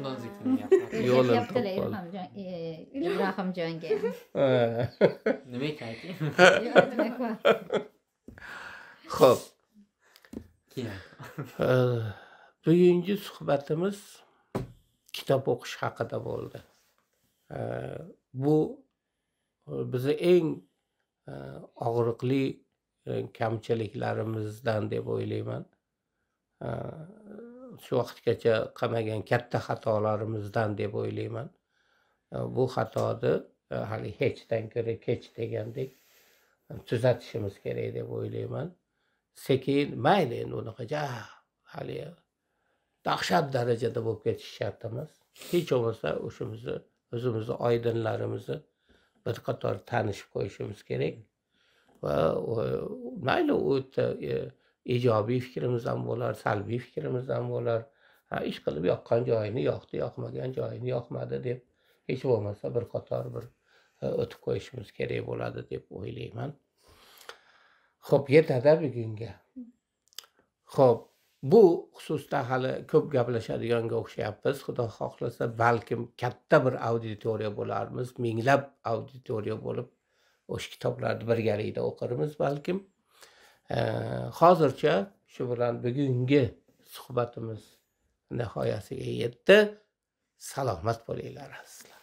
Yo'lini Gapirdilar topib oladi. Ibrohimjonga. Nima ekan ayting? Xo'p. Keyin. Bugungi suhbatimiz kitob o'qish haqida bo'ldi. Bu bizni eng og'riqli kamchiliklarimizdan deb o'ylayman. Shu vaqtgacha qilmagan katta xatolarimizdan deb o'ylayman. Bu xatoni hali hechdan ko'ra kech degandek tuzatishimiz kerak deb o'ylayman. Sekin mayli endi unaqa hali dahshat darajada bo'lib ketish shart emas. Hech bo'lmasa o'zimizni oydinlarimizni bir qator tanishib qo'yishimiz kerak va mayli u ijobiy fikrimiz ham bo'lar, salbiy fikrimiz ham bo'lar. Ish qilib yoqqan joyini yoqdi, yoqmagan joyini yoqmadi deb hech bo'lmasa bir qator bir o'tib qo'yishimiz kerak bo'ladi deb o'ylayman. Xo'p, yetadi bugunga. Xo'p, bu xususda hali ko'p gaplashadiganga o'xshayapmiz. Xudo xohlasa, balkim katta bir auditoriya bo'larmiz, minglab auditoriya bo'lib, o'sha kitoblarni birgalikda o'qirmiz balkim. Hozircha shu bilan bugungi suhbatimiz nihoyasiga yetdi. Salomat bo'linglar aslan.